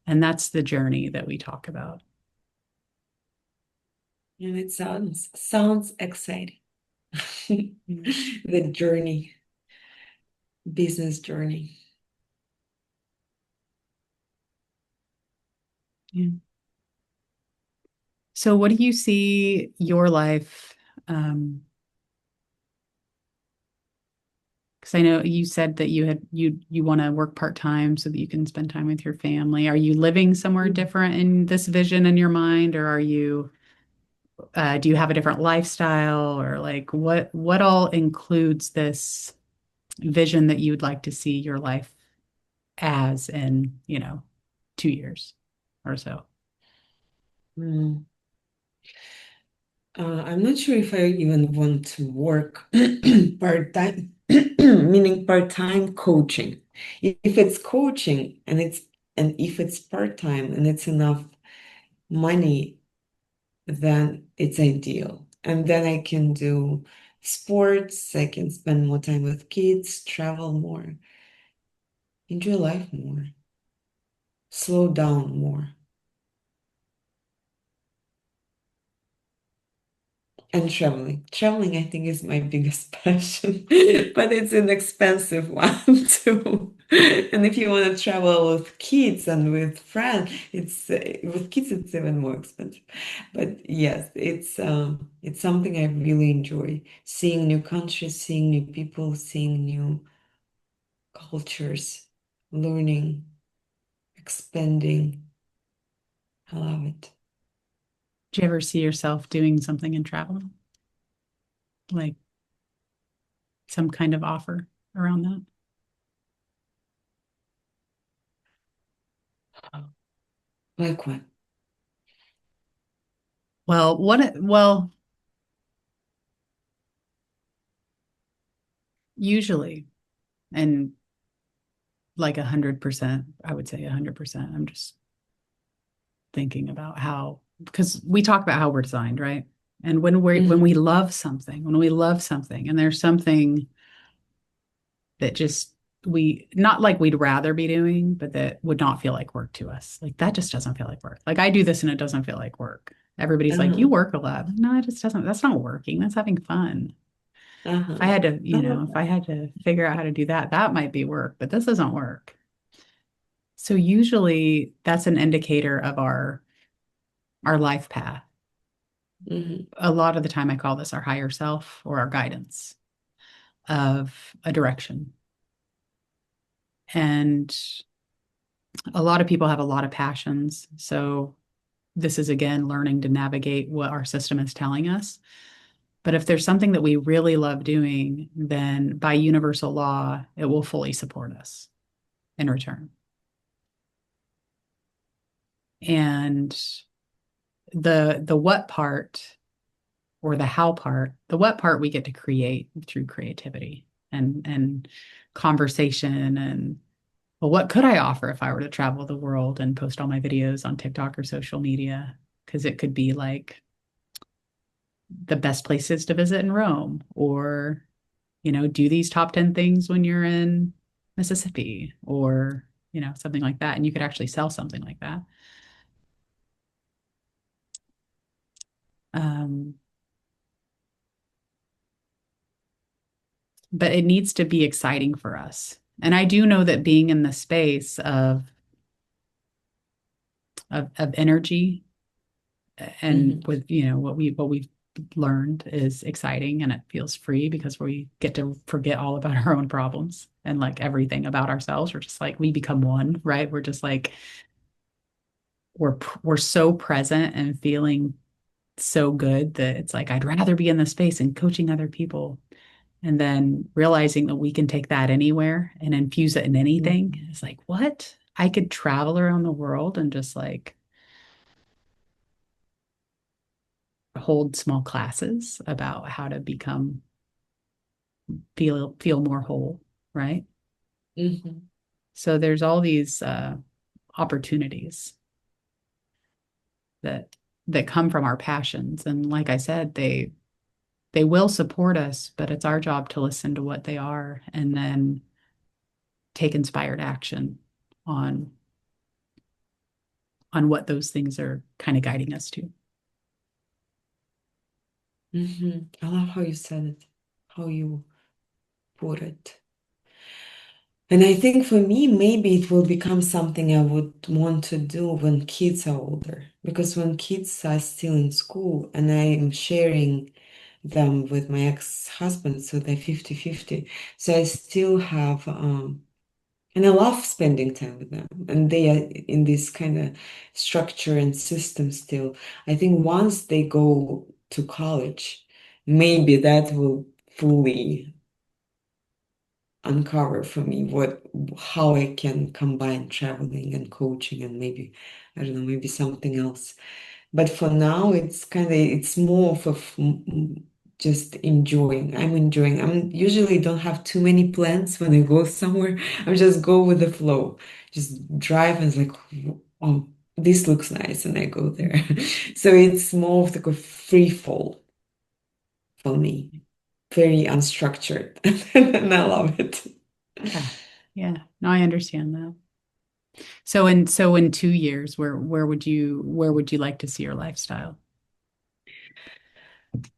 And that's the journey that we talk about. And it sounds exciting. The journey, business journey. Yeah. So what do you see your life? Because I know you said that you want to work part-time so that you can spend time with your family. Are you living somewhere Mm. different in this vision in your mind, or do you have a different lifestyle, or like what all includes this vision that you would like to see your life as in, 2 years or so? Mm. I'm not sure if I even want to work part-time, meaning part-time coaching. If it's coaching and if it's part-time and it's enough money, then it's ideal. And then I can do sports, I can spend more time with kids, travel more, enjoy life more, slow down more. And traveling. Traveling, I think, is my biggest passion, but it's an expensive one too. And if you want to travel with kids and with friends, it's with kids it's even more expensive. But yes, it's something I really enjoy. Seeing new countries, seeing new people, seeing new cultures, learning, expanding. I love it. Do you ever see yourself doing something in travel, like some kind of offer around that? Like what? Well, usually, and like 100%, I would say 100%. I'm just thinking about how, because we talk about how we're designed, right? And when we Mhm. love something, when we love something, and there's something that just we not like we'd rather be doing, but that would not feel like work to us. Like that just doesn't feel like work. Like I do this and it doesn't feel like work. Everybody's like, you Uh-huh. work a lot. Like, no, it just doesn't. That's not working. That's having fun. If I Uh-huh. had to, I love if I that. had to figure out how to do that, that might be work, but this doesn't work. So usually that's an indicator of our life path. Mhm. A lot of the time I call this our higher self or our guidance of a direction. And a lot of people have a lot of passions. So this is again learning to navigate what our system is telling us. But if there's something that we really love doing, then by universal law, it will fully support us in return. And the what part or the how part, the what part we get to create through creativity and conversation and well, what could I offer if I were to travel the world and post all my videos on TikTok or social media? Because it could be like the best places to visit in Rome, or, do these top 10 things when you're in Mississippi, or, something like that. And you could actually sell something like that. Um, but it needs to be exciting for us. And I do know that being in the space of energy and Mm-hmm. with what we've learned is exciting and it feels free because we get to forget all about our own problems and like everything about ourselves. We're just like we become one, right? We're just like we're so present and feeling so good that it's like I'd rather be in the space and coaching other people. And then realizing that we can take that anywhere and infuse it in anything. It's like, what? I could travel around the world and just like hold small classes about how to become feel more whole, right? Mm-hmm. So there's all these opportunities that come from our passions, and like I said, they will support us, but it's our job to listen to what they are and then take inspired action on what those things are kind of guiding us to. Mm-hmm. I love how you said it, how you put it. And I think for me, maybe it will become something I would want to do when kids are older. Because when kids are still in school and I'm sharing them with my ex-husband, so they're 50-50. So I still have, and I love spending time with them. And they are in this kind of structure and system still. I think once they go to college, maybe that will fully uncover for me how I can combine traveling and coaching and maybe I don't know, maybe something else. But for now it's more of just enjoying. I'm enjoying. I'm usually don't have too many plans when I go somewhere. I just go with the flow. Just drive and it's like, oh, this looks nice and I go there. So it's more of like a free fall for me. Very unstructured. And I love it. Yeah. Yeah. No, I understand that. So in 2 years, where would you like to see your lifestyle?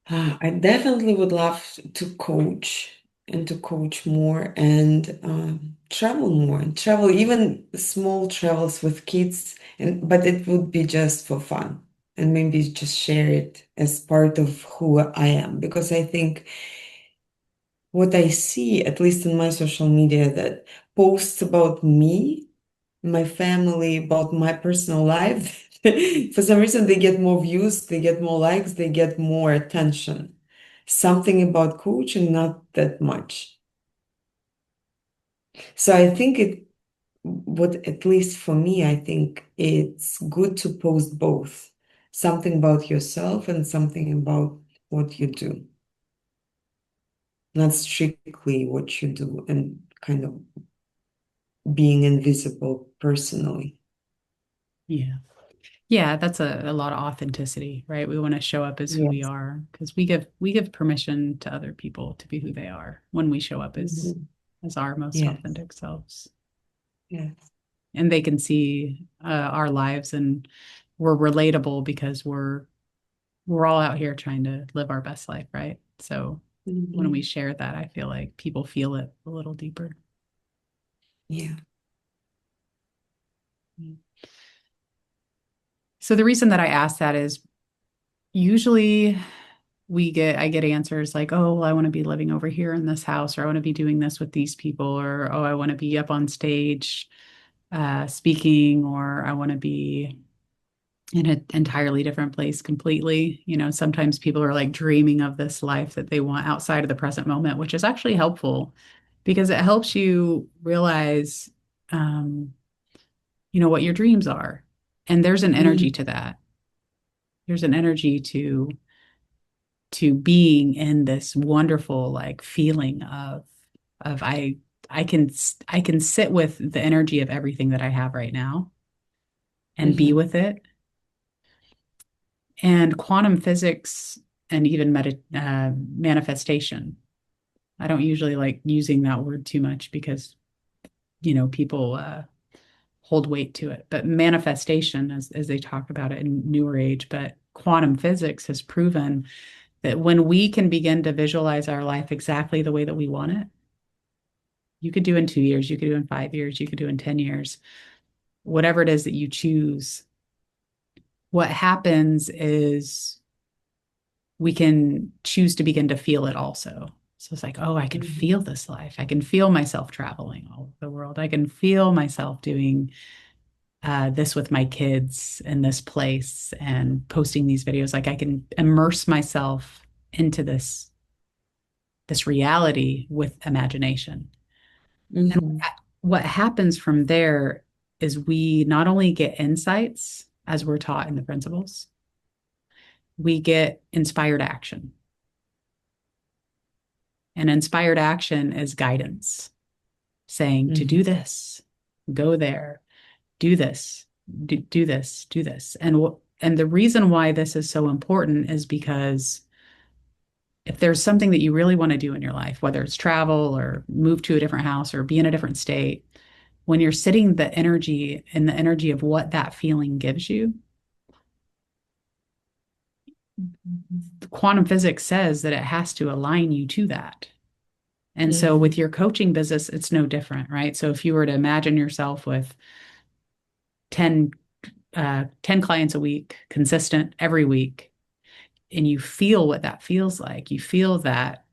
I definitely would love to coach and to coach more and travel more and travel even small travels with kids and but it would be just for fun and maybe just share it as part of who I am because I think what I see at least in my social media that posts about me my family, about my personal life. For some reason, they get more views, they get more likes, they get more attention. Something about coaching, not that much. So I think at least for me, I think it's good to post both. Something about yourself and something about what you do, not strictly what you do and kind of being invisible personally. Yeah. Yeah, that's a lot of authenticity, right? We want to show up as who we Yes. are because we give permission to other people to be who they are when we show up Mhm. as our most Yes. authentic selves. Yes. And they can see our lives and we're relatable because we're all out here trying to live our best life, right? So when we Mhm. share that, I feel like people feel it a little deeper. Yeah. So the reason that I ask that is usually I get answers like, oh, well, I want to be living over here in this house, or I want to be doing this with these people, or oh, I want to be up on stage speaking, or I want to be in an entirely different place completely. Sometimes people are like dreaming of this life that they want outside of the present moment, which is actually helpful because it helps you realize, um, what your dreams are. And there's an energy Mm-hmm. to that. There's an energy to being in this wonderful like feeling of I can sit with the energy of everything that I have right now and be Mm-hmm. with it. And quantum physics and even manifestation. I don't usually like using that word too much because people hold weight to it. But manifestation, as they talk about it in newer age, but quantum physics has proven that when we can begin to visualize our life exactly the way that we want it, you could do in 2 years, you could do in 5 years, you could do in 10 years, whatever it is that you choose. What happens is we can choose to begin to feel it also. So it's like, oh, I can Mm-hmm. feel this life. I can feel myself traveling all over the world. I can feel myself doing this with my kids in this place and posting these videos. Like I can immerse myself into this reality with imagination. And Mm-hmm. what happens from there is we not only get insights as we're taught in the principles, we get inspired action. And inspired action is guidance saying to Mm-hmm. do this, go there, do this, do this, do this. And the reason why this is so important is because if there's something that you really want to do in your life, whether it's travel or move to a different house or be in a different state, when you're sitting the energy and the energy of what that feeling gives you, quantum physics says that it has to align you to that. And so Mm-hmm. with your coaching business, it's no different, right? So if you were to imagine yourself with 10 10 clients a week, consistent every week, and you feel what that feels like, you feel that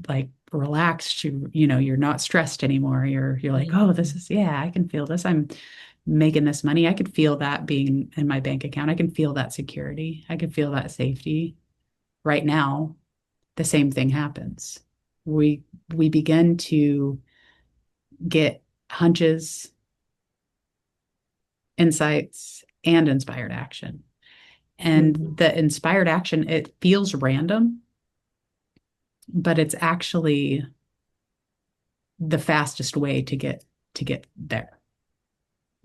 like relaxed, you're not stressed anymore. You're like, oh, this Mm-hmm. is, yeah, I can feel this. I'm making this money. I could feel that being in my bank account. I can feel that security. I can feel that safety. Right now, the same thing happens. We begin to get hunches, insights, and inspired action. And Mm-hmm. the inspired action, it feels random, but it's actually the fastest way to get there.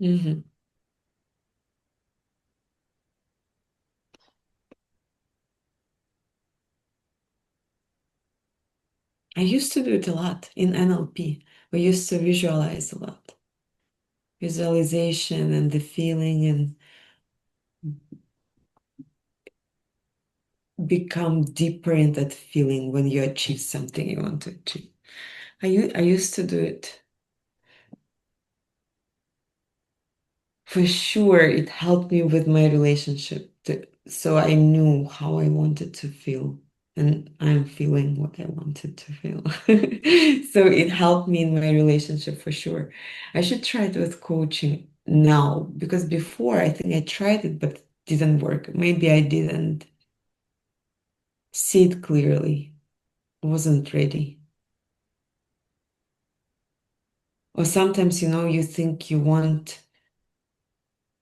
Mm-hmm. I used to do it a lot in NLP. We used to visualize a lot. Visualization and the feeling and become deeper in that feeling when you achieve something you want to achieve. I used to do it. For sure, it helped me with my relationship. So I knew how I wanted to feel, and I'm feeling what I wanted to feel. So it helped me in my relationship for sure. I should try it with coaching now because before I think I tried it, but it didn't work. Maybe I didn't see it clearly, wasn't ready. Or sometimes, you think you want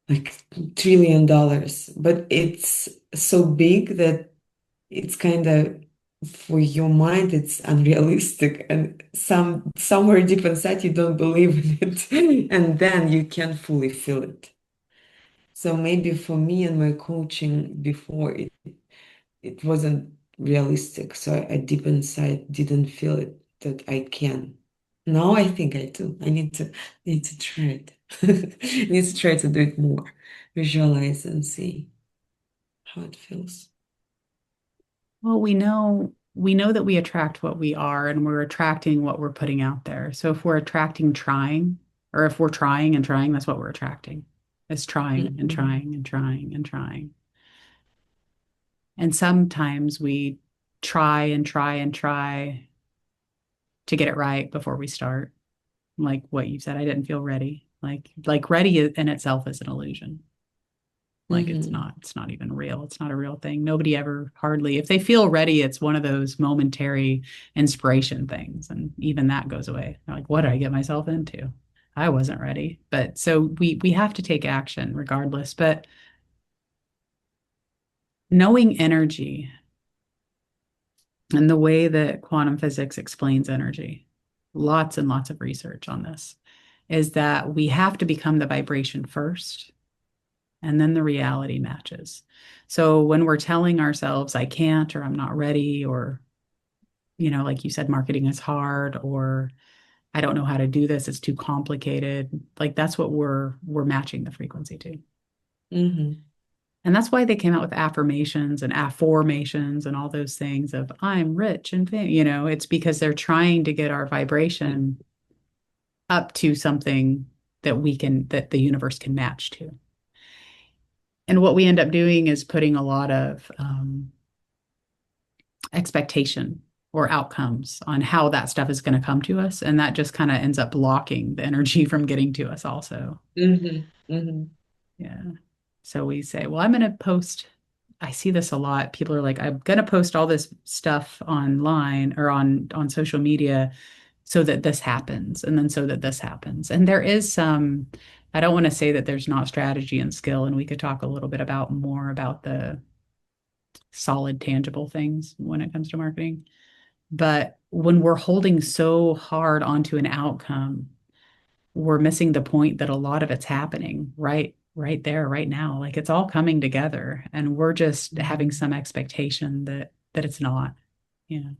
like $1 trillion, but it's so big that it's kind of for your mind it's unrealistic and somewhere deep inside you don't believe in it and then you can't fully feel it. So maybe for me and my coaching before it wasn't realistic. So I deep inside didn't feel it that I can. Now I think I do. I need to try it. Need to try to do it more. Visualize and see how it feels. Well, we know that we attract what we are and we're attracting what we're putting out there. So if we're attracting trying, or if we're trying and trying, that's what we're attracting. It's trying and Mhm. trying and trying and trying. And sometimes we try and try and try to get it right before we start. Like what you said, I didn't feel ready. Like ready in itself is an illusion. Like Mm-hmm. it's not even real. It's not a real thing. Nobody ever hardly, if they feel ready, it's one of those momentary inspiration things. And even that goes away. They're like, what did I get myself into? I wasn't ready. But so we have to take action regardless. But knowing energy and the way that quantum physics explains energy, lots and lots of research on this, is that we have to become the vibration first, and then the reality matches. So when we're telling ourselves, I can't, or I'm not ready, or, like you said, marketing is hard, or I don't know how to do this, it's too complicated. Like that's what we're matching the frequency to. Mm-hmm. And that's why they came out with affirmations and affirmations and all those things of I'm rich and it's because they're trying to get our vibration up to something that the universe can match to. And what we end up doing is putting a lot of expectation or outcomes on how that stuff is going to come to us. And that just kind of ends up blocking the energy from getting to us also. Mm-hmm. Mm-hmm. Yeah. So we say, well, I'm going to post. I see this a lot. People are like, I'm going to post all this stuff online or on social media so that this happens. And then so that this happens. And there is some, I don't want to say that there's not strategy and skill. And we could talk a little bit about more about the solid, tangible things when it comes to marketing. But when we're holding so hard onto an outcome, we're missing the point that a lot of it's happening right there, right now. Like it's all coming together, and we're just having some expectation that it's not. Yeah.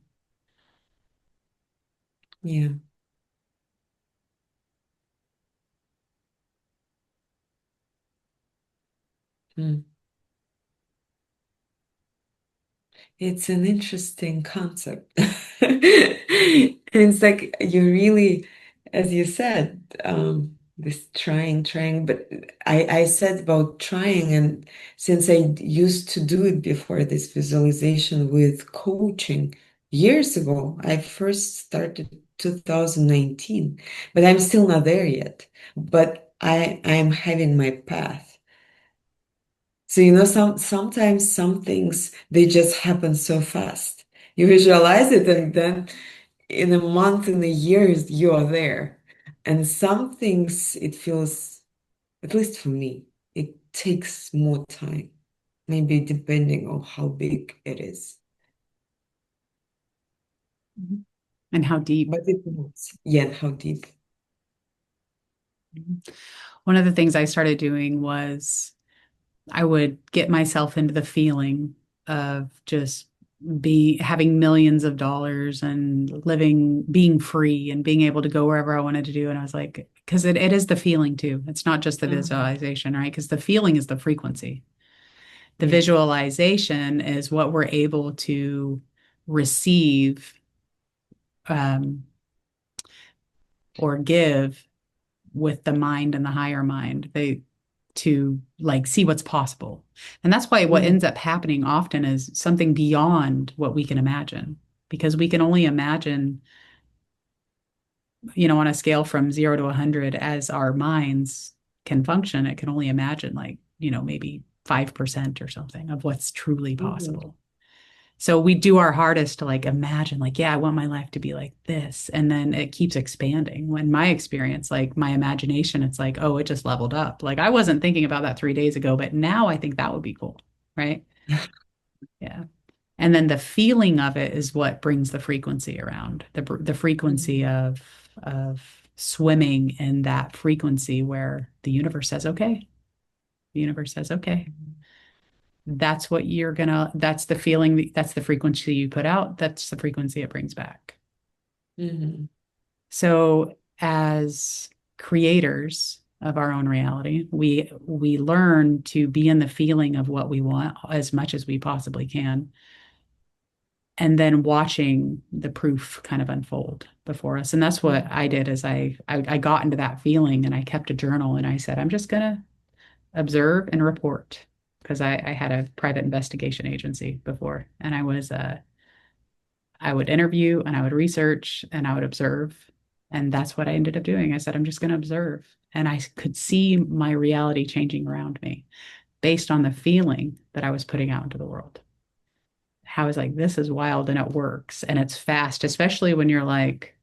Yeah. Mm. It's an interesting concept. And it's like you really, as you said, this trying, but I said about trying, and since I used to do it before this visualization with coaching years ago, I first started 2019, but I'm still not there yet. But I'm having my path. So, sometimes some things they just happen so fast. You visualize it, and then in a month, in a year, you are there. And some things it feels, at least for me, it takes more time, maybe depending on how big it is. Mhm. And how deep. But it moves. Yeah, and how deep. Mhm. One of the things I started doing was I would get myself into the feeling of just having millions of dollars and being free and being able to go wherever I wanted to do. And I was like, because it is the feeling too. It's not just the Mhm. visualization, right? Because the feeling is the frequency. The Yeah. visualization is what we're able to receive um, or give with the mind and the higher mind. They to like see what's possible. And that's why what Mhm. ends up happening often is something beyond what we can imagine, because we can only imagine, on a scale from 0 to 100 as our minds can function, it can only imagine like, maybe 5% or something of what's truly Mhm. possible. So we do our hardest to like imagine, like, yeah, I want my life to be like this. And then it keeps expanding. When my experience, like my imagination, it's like, oh, it just leveled up. Like I wasn't thinking about that 3 days ago, but now I think that would be cool. Right. Yeah. And then the feeling of it is what brings the frequency around the frequency Mhm. of swimming in that frequency where the universe says, okay, the universe says, okay, that's what that's the feeling, that's the frequency you put out, that's the frequency it brings back. Mhm. So as creators of our own reality, we learn to be in the feeling of what we want as much as we possibly can, and then watching the proof kind of unfold before us. And that's what Mhm. I did is I got into that feeling, and I kept a journal, and I said, I'm just gonna observe and report, because I had a private investigation agency before, and I would interview and I would research and I would observe. And that's what I ended up doing. I said, I'm just going to observe. And I could see my reality changing around me. based on the feeling that I was putting out into the world. How I was like, this is wild and it works and it's fast, especially when you're like,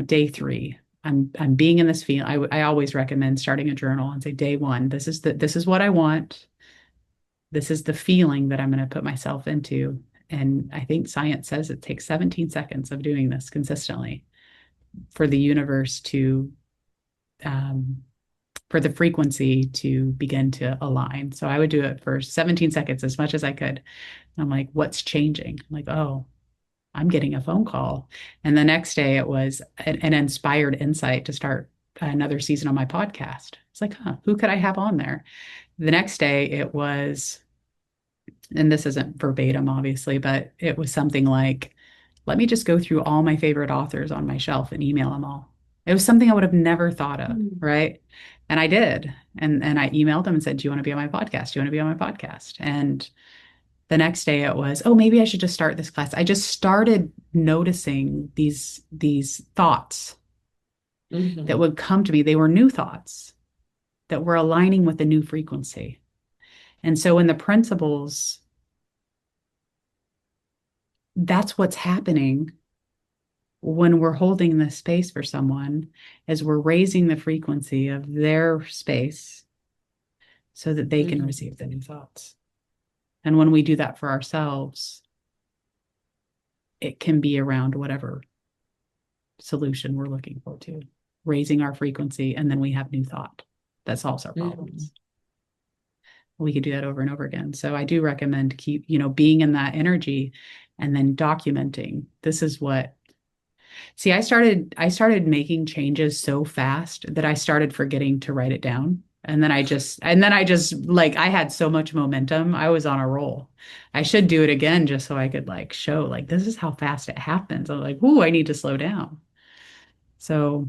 day three. I'm being in this feeling. I always recommend starting a journal and say, day one, this is what I want. This is the feeling that I'm going to put myself into. And I think science says it takes 17 seconds of doing this consistently for the universe to um, for the frequency to begin to align. So I would do it for 17 seconds as much as I could. I'm like, what's changing? I'm like, oh, I'm getting a phone call. And the next day it was an inspired insight to start another season on my podcast. It's like, who could I have on there? The next day it was, and this isn't verbatim, obviously, but it was something like, let me just go through all my favorite authors on my shelf and email them all. It was something I would have never thought of, Mm. right? And I did. And I emailed them and said, do you want to be on my podcast? Do you want to be on my podcast? And the next day it was, oh, maybe I should just start this class. I just started noticing these thoughts that Mhm. would come to me. They were new thoughts that were aligning with the new frequency. And so in the principles, that's what's happening when we're holding this space for someone, is we're raising the frequency of their space so that they can Mhm. receive the new thoughts. And when we do that for ourselves, it can be around whatever solution we're looking for to raising our frequency, and then we have new thought that solves our Mhm. problems. We could do that over and over again. So I do recommend keep, being in that energy and then documenting. This is what See, I started making changes so fast that I started forgetting to write it down. And then I just like I had so much momentum. I was on a roll. I should do it again just so I could like show like this is how fast it happens. I'm like, "Ooh, I need to slow down." So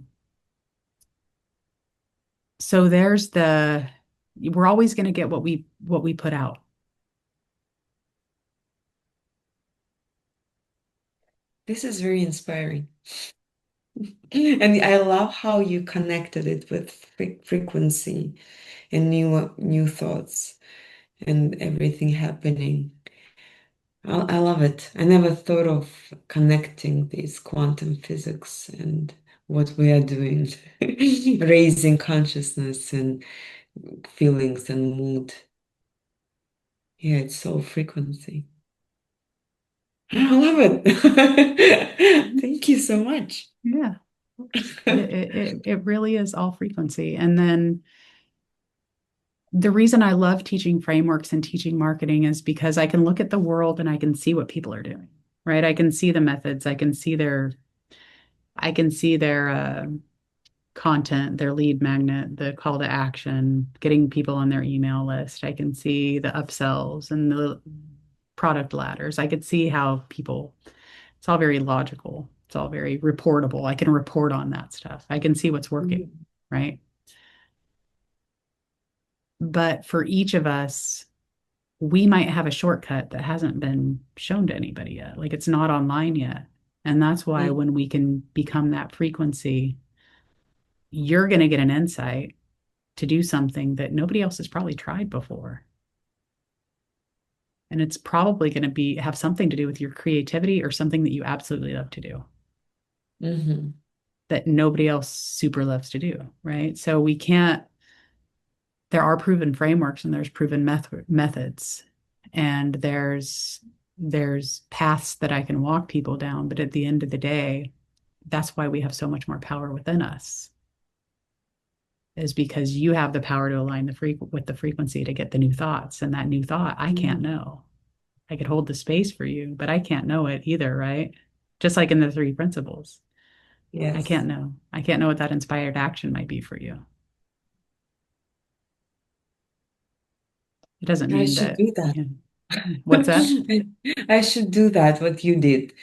there's the we're always going to get what we put out. This is very inspiring. And I love how you connected it with frequency and new thoughts and everything happening. I love it. I never thought of connecting these quantum physics and what we are doing, raising consciousness and feelings and mood. Yeah, it's all frequency. I love it. Thank you so much. Yeah. It really is all frequency. And then the reason I love teaching frameworks and teaching marketing is because I can look at the world and I can see what people are doing, right? I can see the methods, I can see their content, their lead magnet, the call to action, getting people on their email list. I can see the upsells and the product ladders. I could see how people, it's all very logical. It's all very reportable. I can report on that stuff. I can see what's working, Mhm. right? But for each of us, we might have a shortcut that hasn't been shown to anybody yet. Like it's not online yet. And that's why Mhm. when we can become that frequency, you're going to get an insight to do something that nobody else has probably tried before. And it's probably going to be have something to do with your creativity or something that you absolutely love to do Mhm. that nobody else super loves to do, right? So we can't there are proven frameworks and there's proven methods and there's paths that I can walk people down, but at the end of the day, that's why we have so much more power within us, is because you have the power to align with the frequency to get the new thoughts, and that new thought I can't Mhm. know. I could hold the space for you, but I can't know it either, right? Just like in the three principles, I Yes. can't know. I can't know what that inspired action might be for you. It doesn't I mean should that, do that. what's that? I should do that, what you did.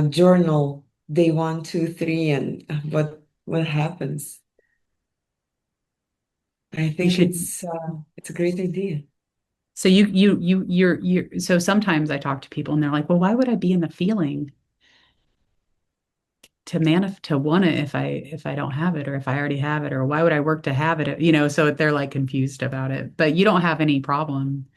Journal day one, two, three, and what happens. I You think should. it's a great idea. So so sometimes I talk to people and they're like, well, why would I be in the feeling to want it if I don't have it, or if I already have it, or why would I work to have it? So they're like confused about it. But you don't have any problem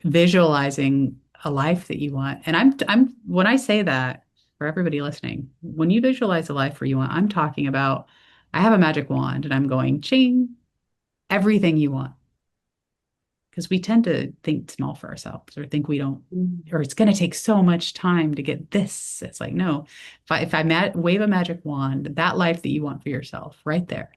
visualizing a life that you want. And I'm when I say that, for everybody listening, when you visualize a life where you want, I'm talking about I have a magic wand and I'm going ching everything you want. Because we tend to think small for ourselves, or think we don't, Mhm. or it's going to take so much time to get this. It's like, no, if I wave a magic wand, that life that you want for yourself right there,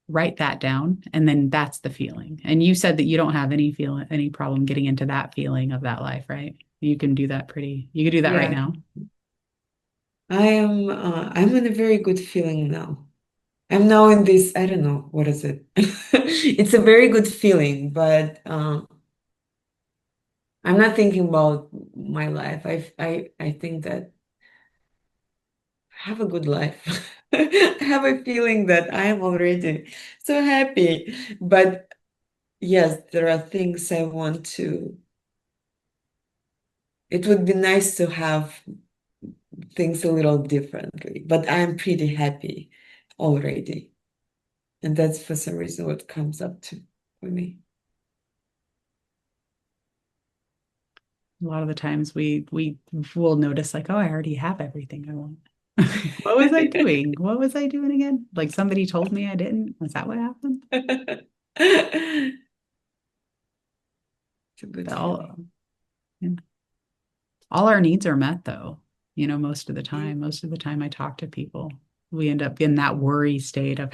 write that down. And then that's the feeling. And you said that you don't have any problem getting into that feeling of that life, right? You can do that right Yeah, now. I'm in a very good feeling now. I'm now in this, I don't know, what is it? It's a very good feeling, but I'm not thinking about my life. I think that I have a good life. I have a feeling that I am already so happy. But yes, there are things I want to. It would be nice to have things a little differently, but I'm pretty happy already. And that's for some reason what comes up to for me. A lot of the times we will notice like, oh, I already have everything I want. What was I doing? What was I doing again? Like somebody told me I didn't. Was that what happened? It's a good But feeling. all our needs are met though. Most of the Yeah. time. Most of the time I talk to people, we end up in that worry state of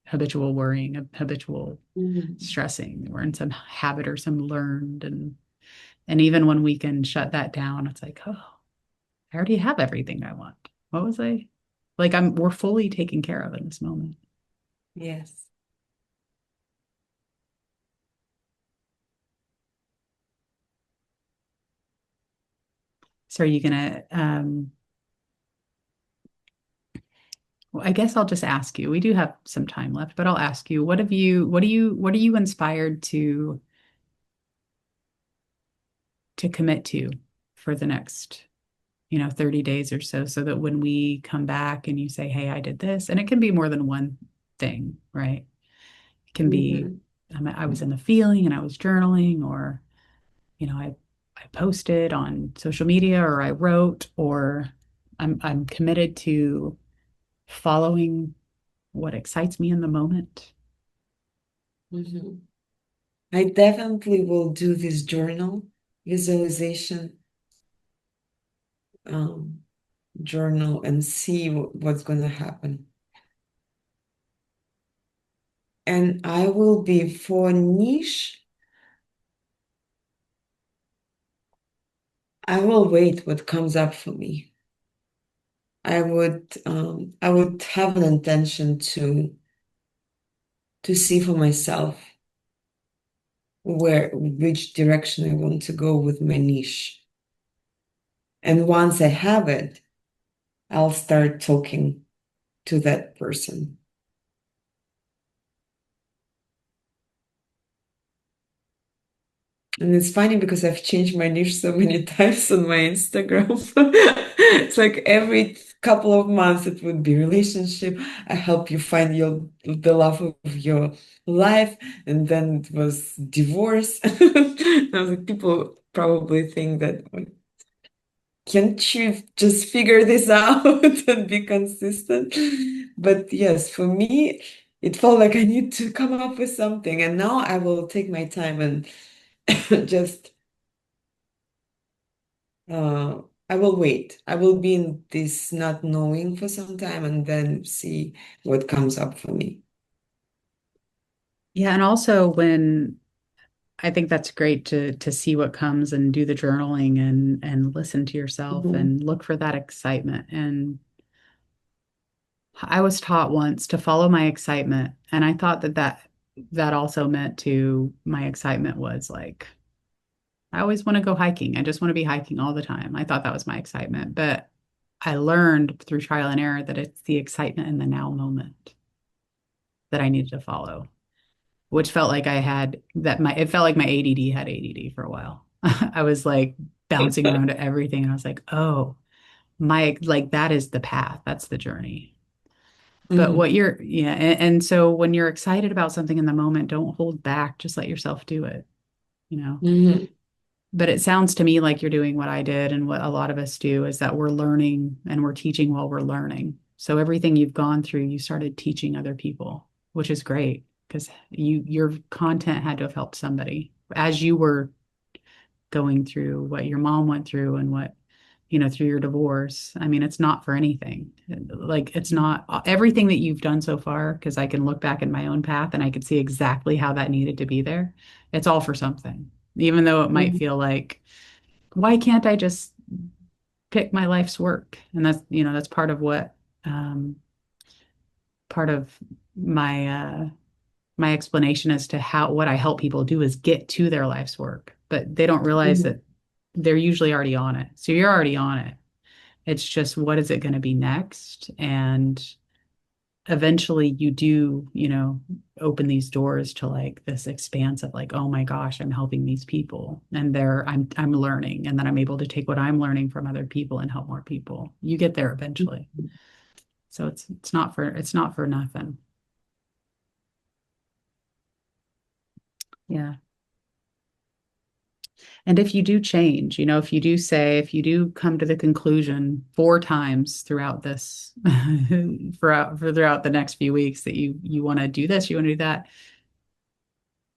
habitual worrying, habitual Mhm. stressing. We're in some habit or some learned, and even when we can shut that down, it's like, oh, I already have everything I want. What was I like? We're fully taken care of in this moment. Yes. So are you gonna well, I guess I'll just ask you. We do have some time left, but I'll ask you, what are you inspired to commit to for the next 30 days or so that when we come back and you say, hey, I did this, and it can be more than one thing, right? It can be, Mhm. I was in the feeling and I was journaling, or, I posted on social media, or I wrote, or I'm committed to following what excites me in the moment. Mhm. I definitely will do this journal visualization um, journal and see what's going to happen. And I will be for niche. I will wait what comes up for me. I would have an intention to see for myself which direction I want to go with my niche. And once I have it, I'll start talking to that person. And it's funny because I've changed my niche so many times on my Instagram. It's like every couple of months it would be relationship. I help you find the love of your life. And then it was divorce. I was like, people probably think that can't you just figure this out and be consistent? But yes, for me, it felt like I need to come up with something. And now I will take my time and just uh, I will wait. I will be in this not knowing for some time and then see what comes up for me. Yeah, and also when I think that's great to see what comes and do the journaling and listen to yourself Mhm. and look for that excitement. And I was taught once to follow my excitement, and I thought that also meant to my excitement was like I always want to go hiking. I just want to be hiking all the time. I thought that was my excitement, but I learned through trial and error that it's the excitement in the now moment that I needed to follow, which felt like it felt like my ADD had ADD for a while. I was like bouncing around to everything, and I was like, oh. my like that is the path, that's the journey. But Mm-hmm. what you're, yeah, and so when you're excited about something in the moment, don't hold back, just let yourself do it, you know. Mm-hmm. But it sounds to me like you're doing what I did and what a lot of us do, is that we're learning and we're teaching while we're learning. So everything you've gone through, you started teaching other people, which is great because your content had to have helped somebody as you were going through what your mom went through and what, through your divorce. I mean, it's not for anything. Like, it's not everything that you've done so far, because I can look back in my own path and I could see exactly how that needed to be there. It's all for something, even though it might Mm-hmm. feel like, why can't I just pick my life's work? And that's part of what, um, part of my, my explanation as to how what I help people do is get to their life's work, but they don't realize Mm-hmm. that they're usually already on it. So you're already on it. It's just, what is it going to be next? And eventually you do, open these doors to like this expanse of like, oh my gosh, I'm helping these people and I'm learning, and then I'm able to take what I'm learning from other people and help more people. You get there eventually. So it's not for nothing. Yeah. And if you do change, if you do come to the conclusion 4 times throughout this, throughout the next few weeks, that you want to do this, you want to do that,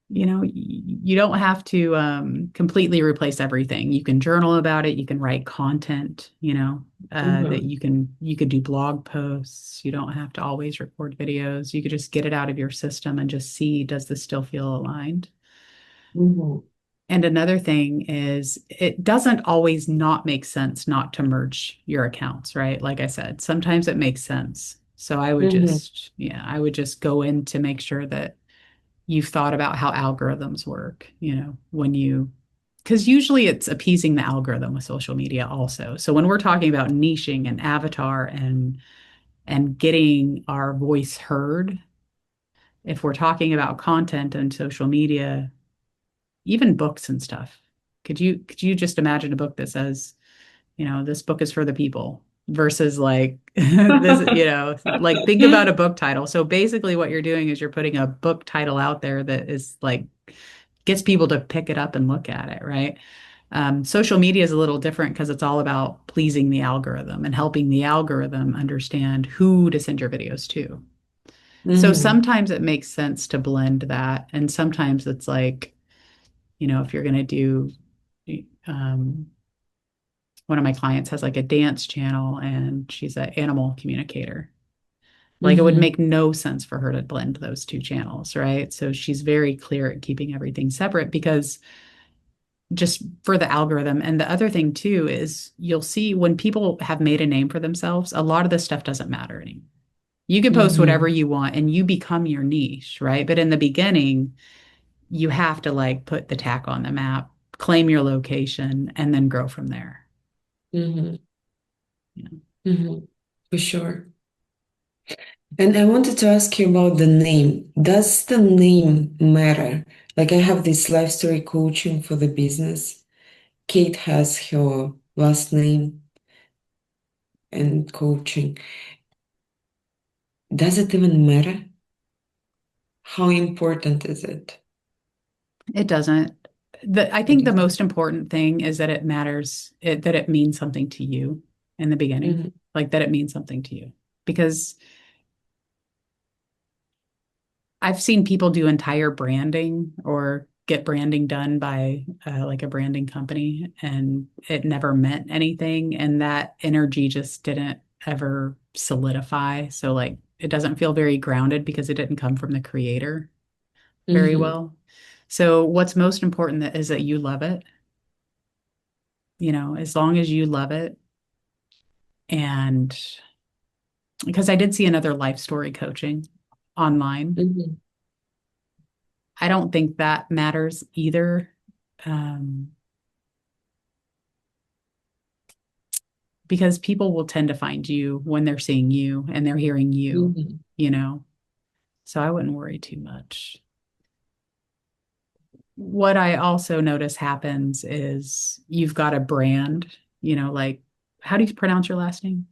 you don't have to completely replace everything. You can journal about it. You can write content, that Mm-hmm. you could do blog posts. You don't have to always record videos. You could just get it out of your system and just see, does this still feel aligned? Mm-hmm. And another thing is, it doesn't always not make sense not to merge your accounts, right? Like I said, sometimes it makes sense. So Mm-hmm. I would just go in to make sure that you've thought about how algorithms work, because usually it's appeasing the algorithm with social media also. So when we're talking about niching and avatar and getting our voice heard, if we're talking about content and social media, even books and stuff. Could you just imagine a book that says, this book is for the people, versus like this, like, think about a book title. So basically what you're doing is you're putting a book title out there that is like gets people to pick it up and look at it, right? Social media is a little different because it's all about pleasing the algorithm and helping the algorithm understand who to send your videos to. So Mm-hmm. sometimes it makes sense to blend that, and sometimes it's like, if you're going to do, um, one of my clients has like a dance channel and she's an animal communicator. Like, it would Mm-hmm. make no sense for her to blend those two channels, right? So she's very clear at keeping everything separate, because just for the algorithm. And the other thing too is, you'll see when people have made a name for themselves, a lot of this stuff doesn't matter anymore. You can post whatever Mm-hmm. you want and you become your niche, right? But in the beginning, you have to like put the tack on the map, claim your location, and then grow from there. Mm-hmm. You know? Mm-hmm. For sure. And I wanted to ask you about the name. Does the name matter? Like, I have this life story coaching for the business. Kate has her last name and coaching. Does it even matter? How important is it? It doesn't. I It think the doesn't. most important thing is that it matters, that it means something to you in the beginning, Mm-hmm. like that it means something to you. Because I've seen people do entire branding or get branding done by like a branding company, and it never meant anything. And that energy just didn't ever solidify. So, like, it doesn't feel very grounded because it didn't come from the creator very Mm-hmm. well. So, what's most important is that you love it, as long as you love it. And because I did see another life story coaching online, Mm-hmm. I don't think that matters either. Um, because people will tend to find you when they're seeing you and they're hearing you, Mm-hmm. you know. So I wouldn't worry too much. What I also notice happens is you've got a brand, like how do you pronounce your last name?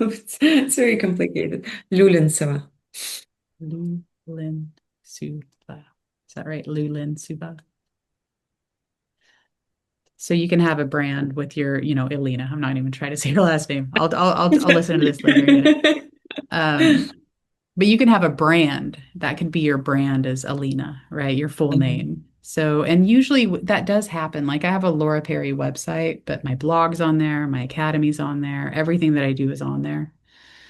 It's very complicated. Lyulintseva. Lulin Suba. Is that right? Lulin Suba. So you can have a brand with your, Elena. I'm not even trying to say your last name. I'll listen to this later and get it. Um, but you can have a brand that could be your brand as Alina, right? Your full Mhm. name. So, and usually that does happen. Like I have a Laura Perry website, but my blog's on there, my academy's on there, everything that I do is on there.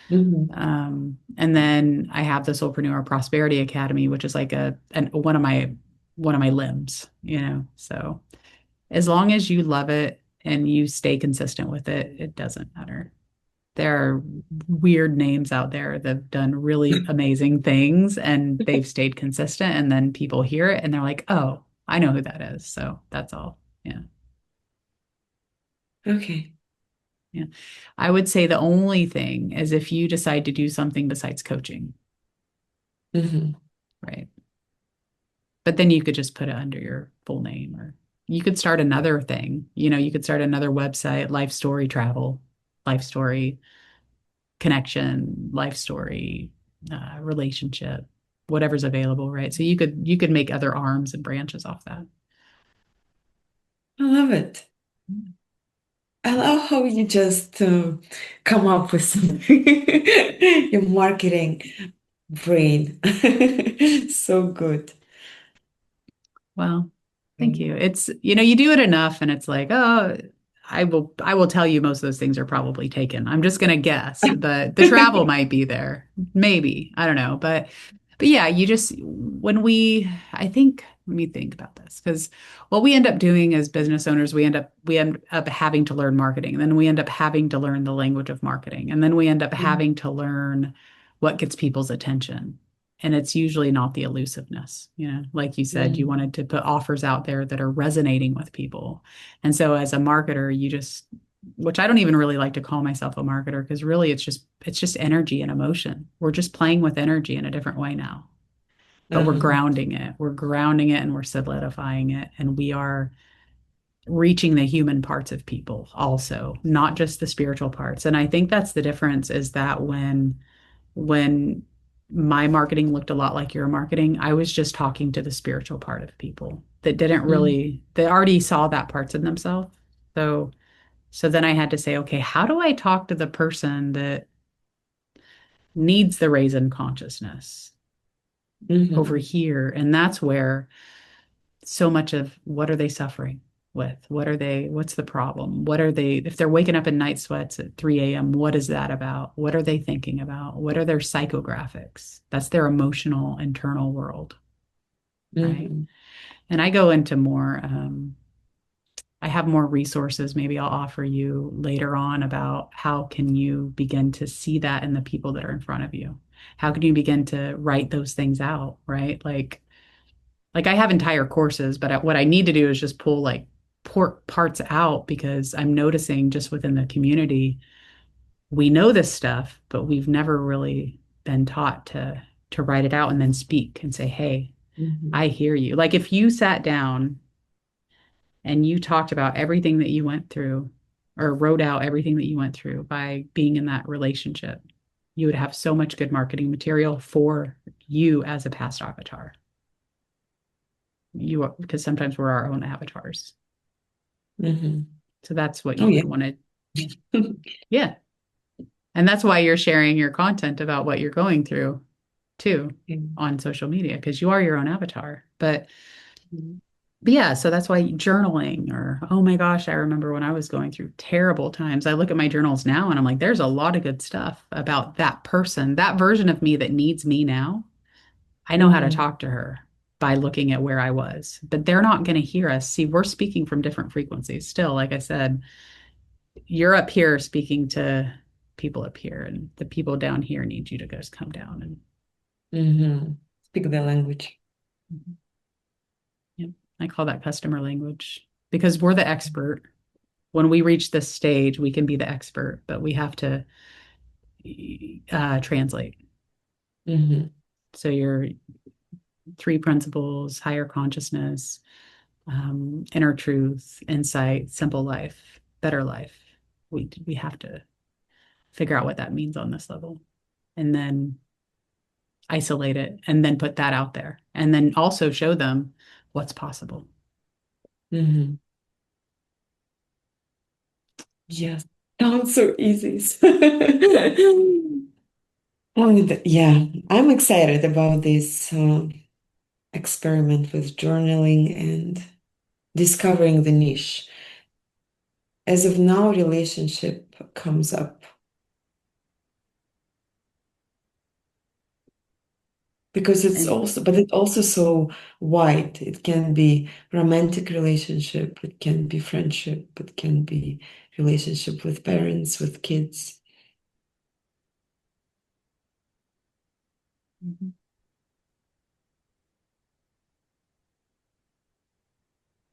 Mhm. And then I have the Soulpreneur Prosperity Academy, which is like one of my limbs, So as long as you love it and you stay consistent with it, it doesn't matter. There are weird names out there that have done really amazing things and they've stayed consistent. And then people hear it and they're like, oh, I know who that is. So that's all. Yeah. Okay. Yeah. I would say the only thing is if you decide to do something besides coaching, Mhm. right? But then you could just put it under your full name or you could start another thing. You could start another website, life story travel, life story connection, life story, relationship, whatever's available, right? So you could make other arms and branches off that. I love it. I love how you just come up with something. Your marketing brain. So good. Well, thank Mm. you. It's, you do it enough and it's like, oh, I will tell you most of those things are probably taken. I'm just gonna guess, but the travel might be there. Maybe. I don't know. But yeah, you just when we I think let me think about this because what we end up doing as business owners, we end up having to learn marketing, and then we end up having to learn the language of marketing, and then we end up Mhm. having to learn what gets people's attention. And it's usually not the elusiveness, like you said, you Mhm. wanted to put offers out there that are resonating with people. And so as a marketer, which I don't even really like to call myself a marketer because really it's just energy and emotion. We're just playing with energy in a different way now. But we're Uh-huh. grounding it. We're grounding it and we're solidifying it. And we are reaching the human parts of people also, not just the spiritual parts. And I think that's the difference is that when my marketing looked a lot like your marketing, I was just talking to the spiritual part of people that didn't Mhm. really, they already saw that parts in themselves. So then I had to say, okay, how do I talk to the person that needs the raise in consciousness over Mhm. here? And that's where so much of what are they suffering with? What's the problem? If they're waking up in night sweats at 3 a.m., what is that about? What are they thinking about? What are their psychographics? That's their emotional internal world, right? Mhm. And I go into more, I have more resources maybe I'll offer you later on about how can you begin to see that in the people that are in front of you. How can you begin to write those things out, right? Like I have entire courses, but what I need to do is just pull like parts out because I'm noticing just within the community, we know this stuff, but we've never really been taught to write it out and then speak and say, "Hey, Mhm. I hear you." Like if you sat down and you talked about everything that you went through or wrote out everything that you went through by being in that relationship, you would have so much good marketing material for you as a past avatar. Because sometimes we're our own avatars. Mhm. So that's what Oh you yeah. would want to, yeah. And that's why you're sharing your content about what you're going through too on social media, because you are your own avatar. But yeah, so that's why journaling or, oh my gosh, I remember when I was going through terrible times. I look at my journals now and I'm like, there's a lot of good stuff about that person, that version of me that needs me now. I know how to Mhm. talk to her by looking at where I was, but they're not going to hear us. See, we're speaking from different frequencies still. Like I said, you're up here speaking to people up here, and the people down here need you to just come down and Mhm. Speak the language. yeah, I call that customer language because we're the expert. When we reach this stage, we can be the expert, but we have to translate. Mhm. So your three principles: higher consciousness, inner truth, insight, simple life. better life. We have to figure out what that means on this level, and then isolate it, and then put that out there, and then also show them what's possible. Mm-hmm. Yes, sounds so easy. Yeah, I'm excited about this experiment with journaling and discovering the niche. As of now, relationship comes up because it's also so wide. It can be romantic relationship, it can be friendship, it can be relationship with parents, with kids. Mhm.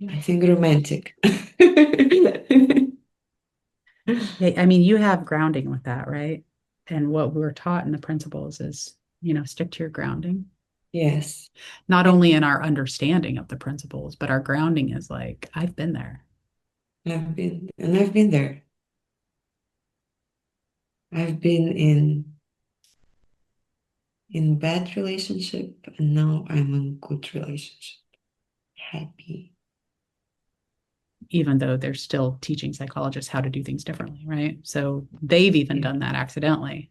I think romantic. Yeah, I mean, you have grounding with that, right? And what we're taught in the principles is, stick to your grounding. Yes. Not only in our understanding of the principles, but our grounding is like, I've been there. I've been there. I've been in bad relationship, and now I'm in good relationship. Happy. Even though they're still teaching psychologists how to do things differently, right? So they've even Yeah. done that accidentally.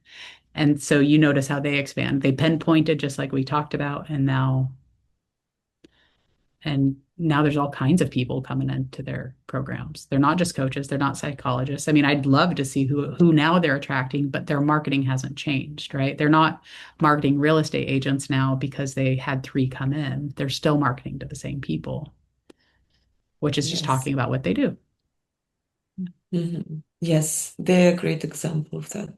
And so you notice how they expand. They pinpointed just like we talked about, and now there's all kinds of people coming into their programs. They're not just coaches, they're not psychologists. I mean, I'd love to see who now they're attracting, but their marketing hasn't changed, right? They're not marketing real estate agents now because they had 3 come in. They're still marketing to the same people, which is just Yes. talking about what they do. Mhm. Yes, they're a great example of that.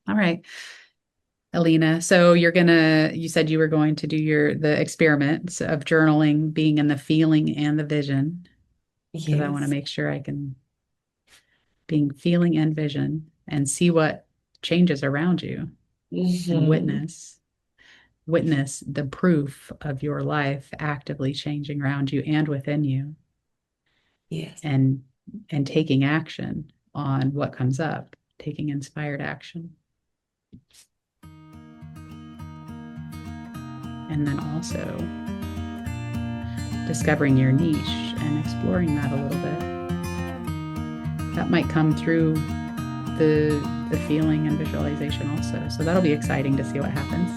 All right, Elena. So you said you were going to do the experiments of journaling, being in the feeling and the vision, because I want to Yes. make sure I can being feeling and vision and see what changes around you and Hmm. witness the proof of your life actively changing around you and within you, Yes. and taking action on what comes up, taking inspired action. And then also discovering your niche and exploring that a little bit. That might come through the feeling and visualization also. So that'll be exciting to see what happens.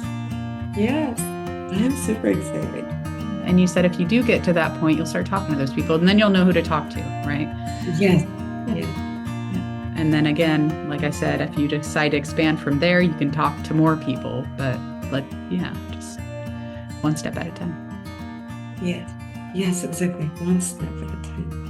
Yes. I'm super excited. And you said if you do get to that point, you'll start talking to those people, and then you'll know who to talk to, right? Yes. Yeah. Yes. Yeah. And then again, like I said, if you decide to expand from there, you can talk to more people, but just one step at a time. Yes. Yes, exactly. One step at a time.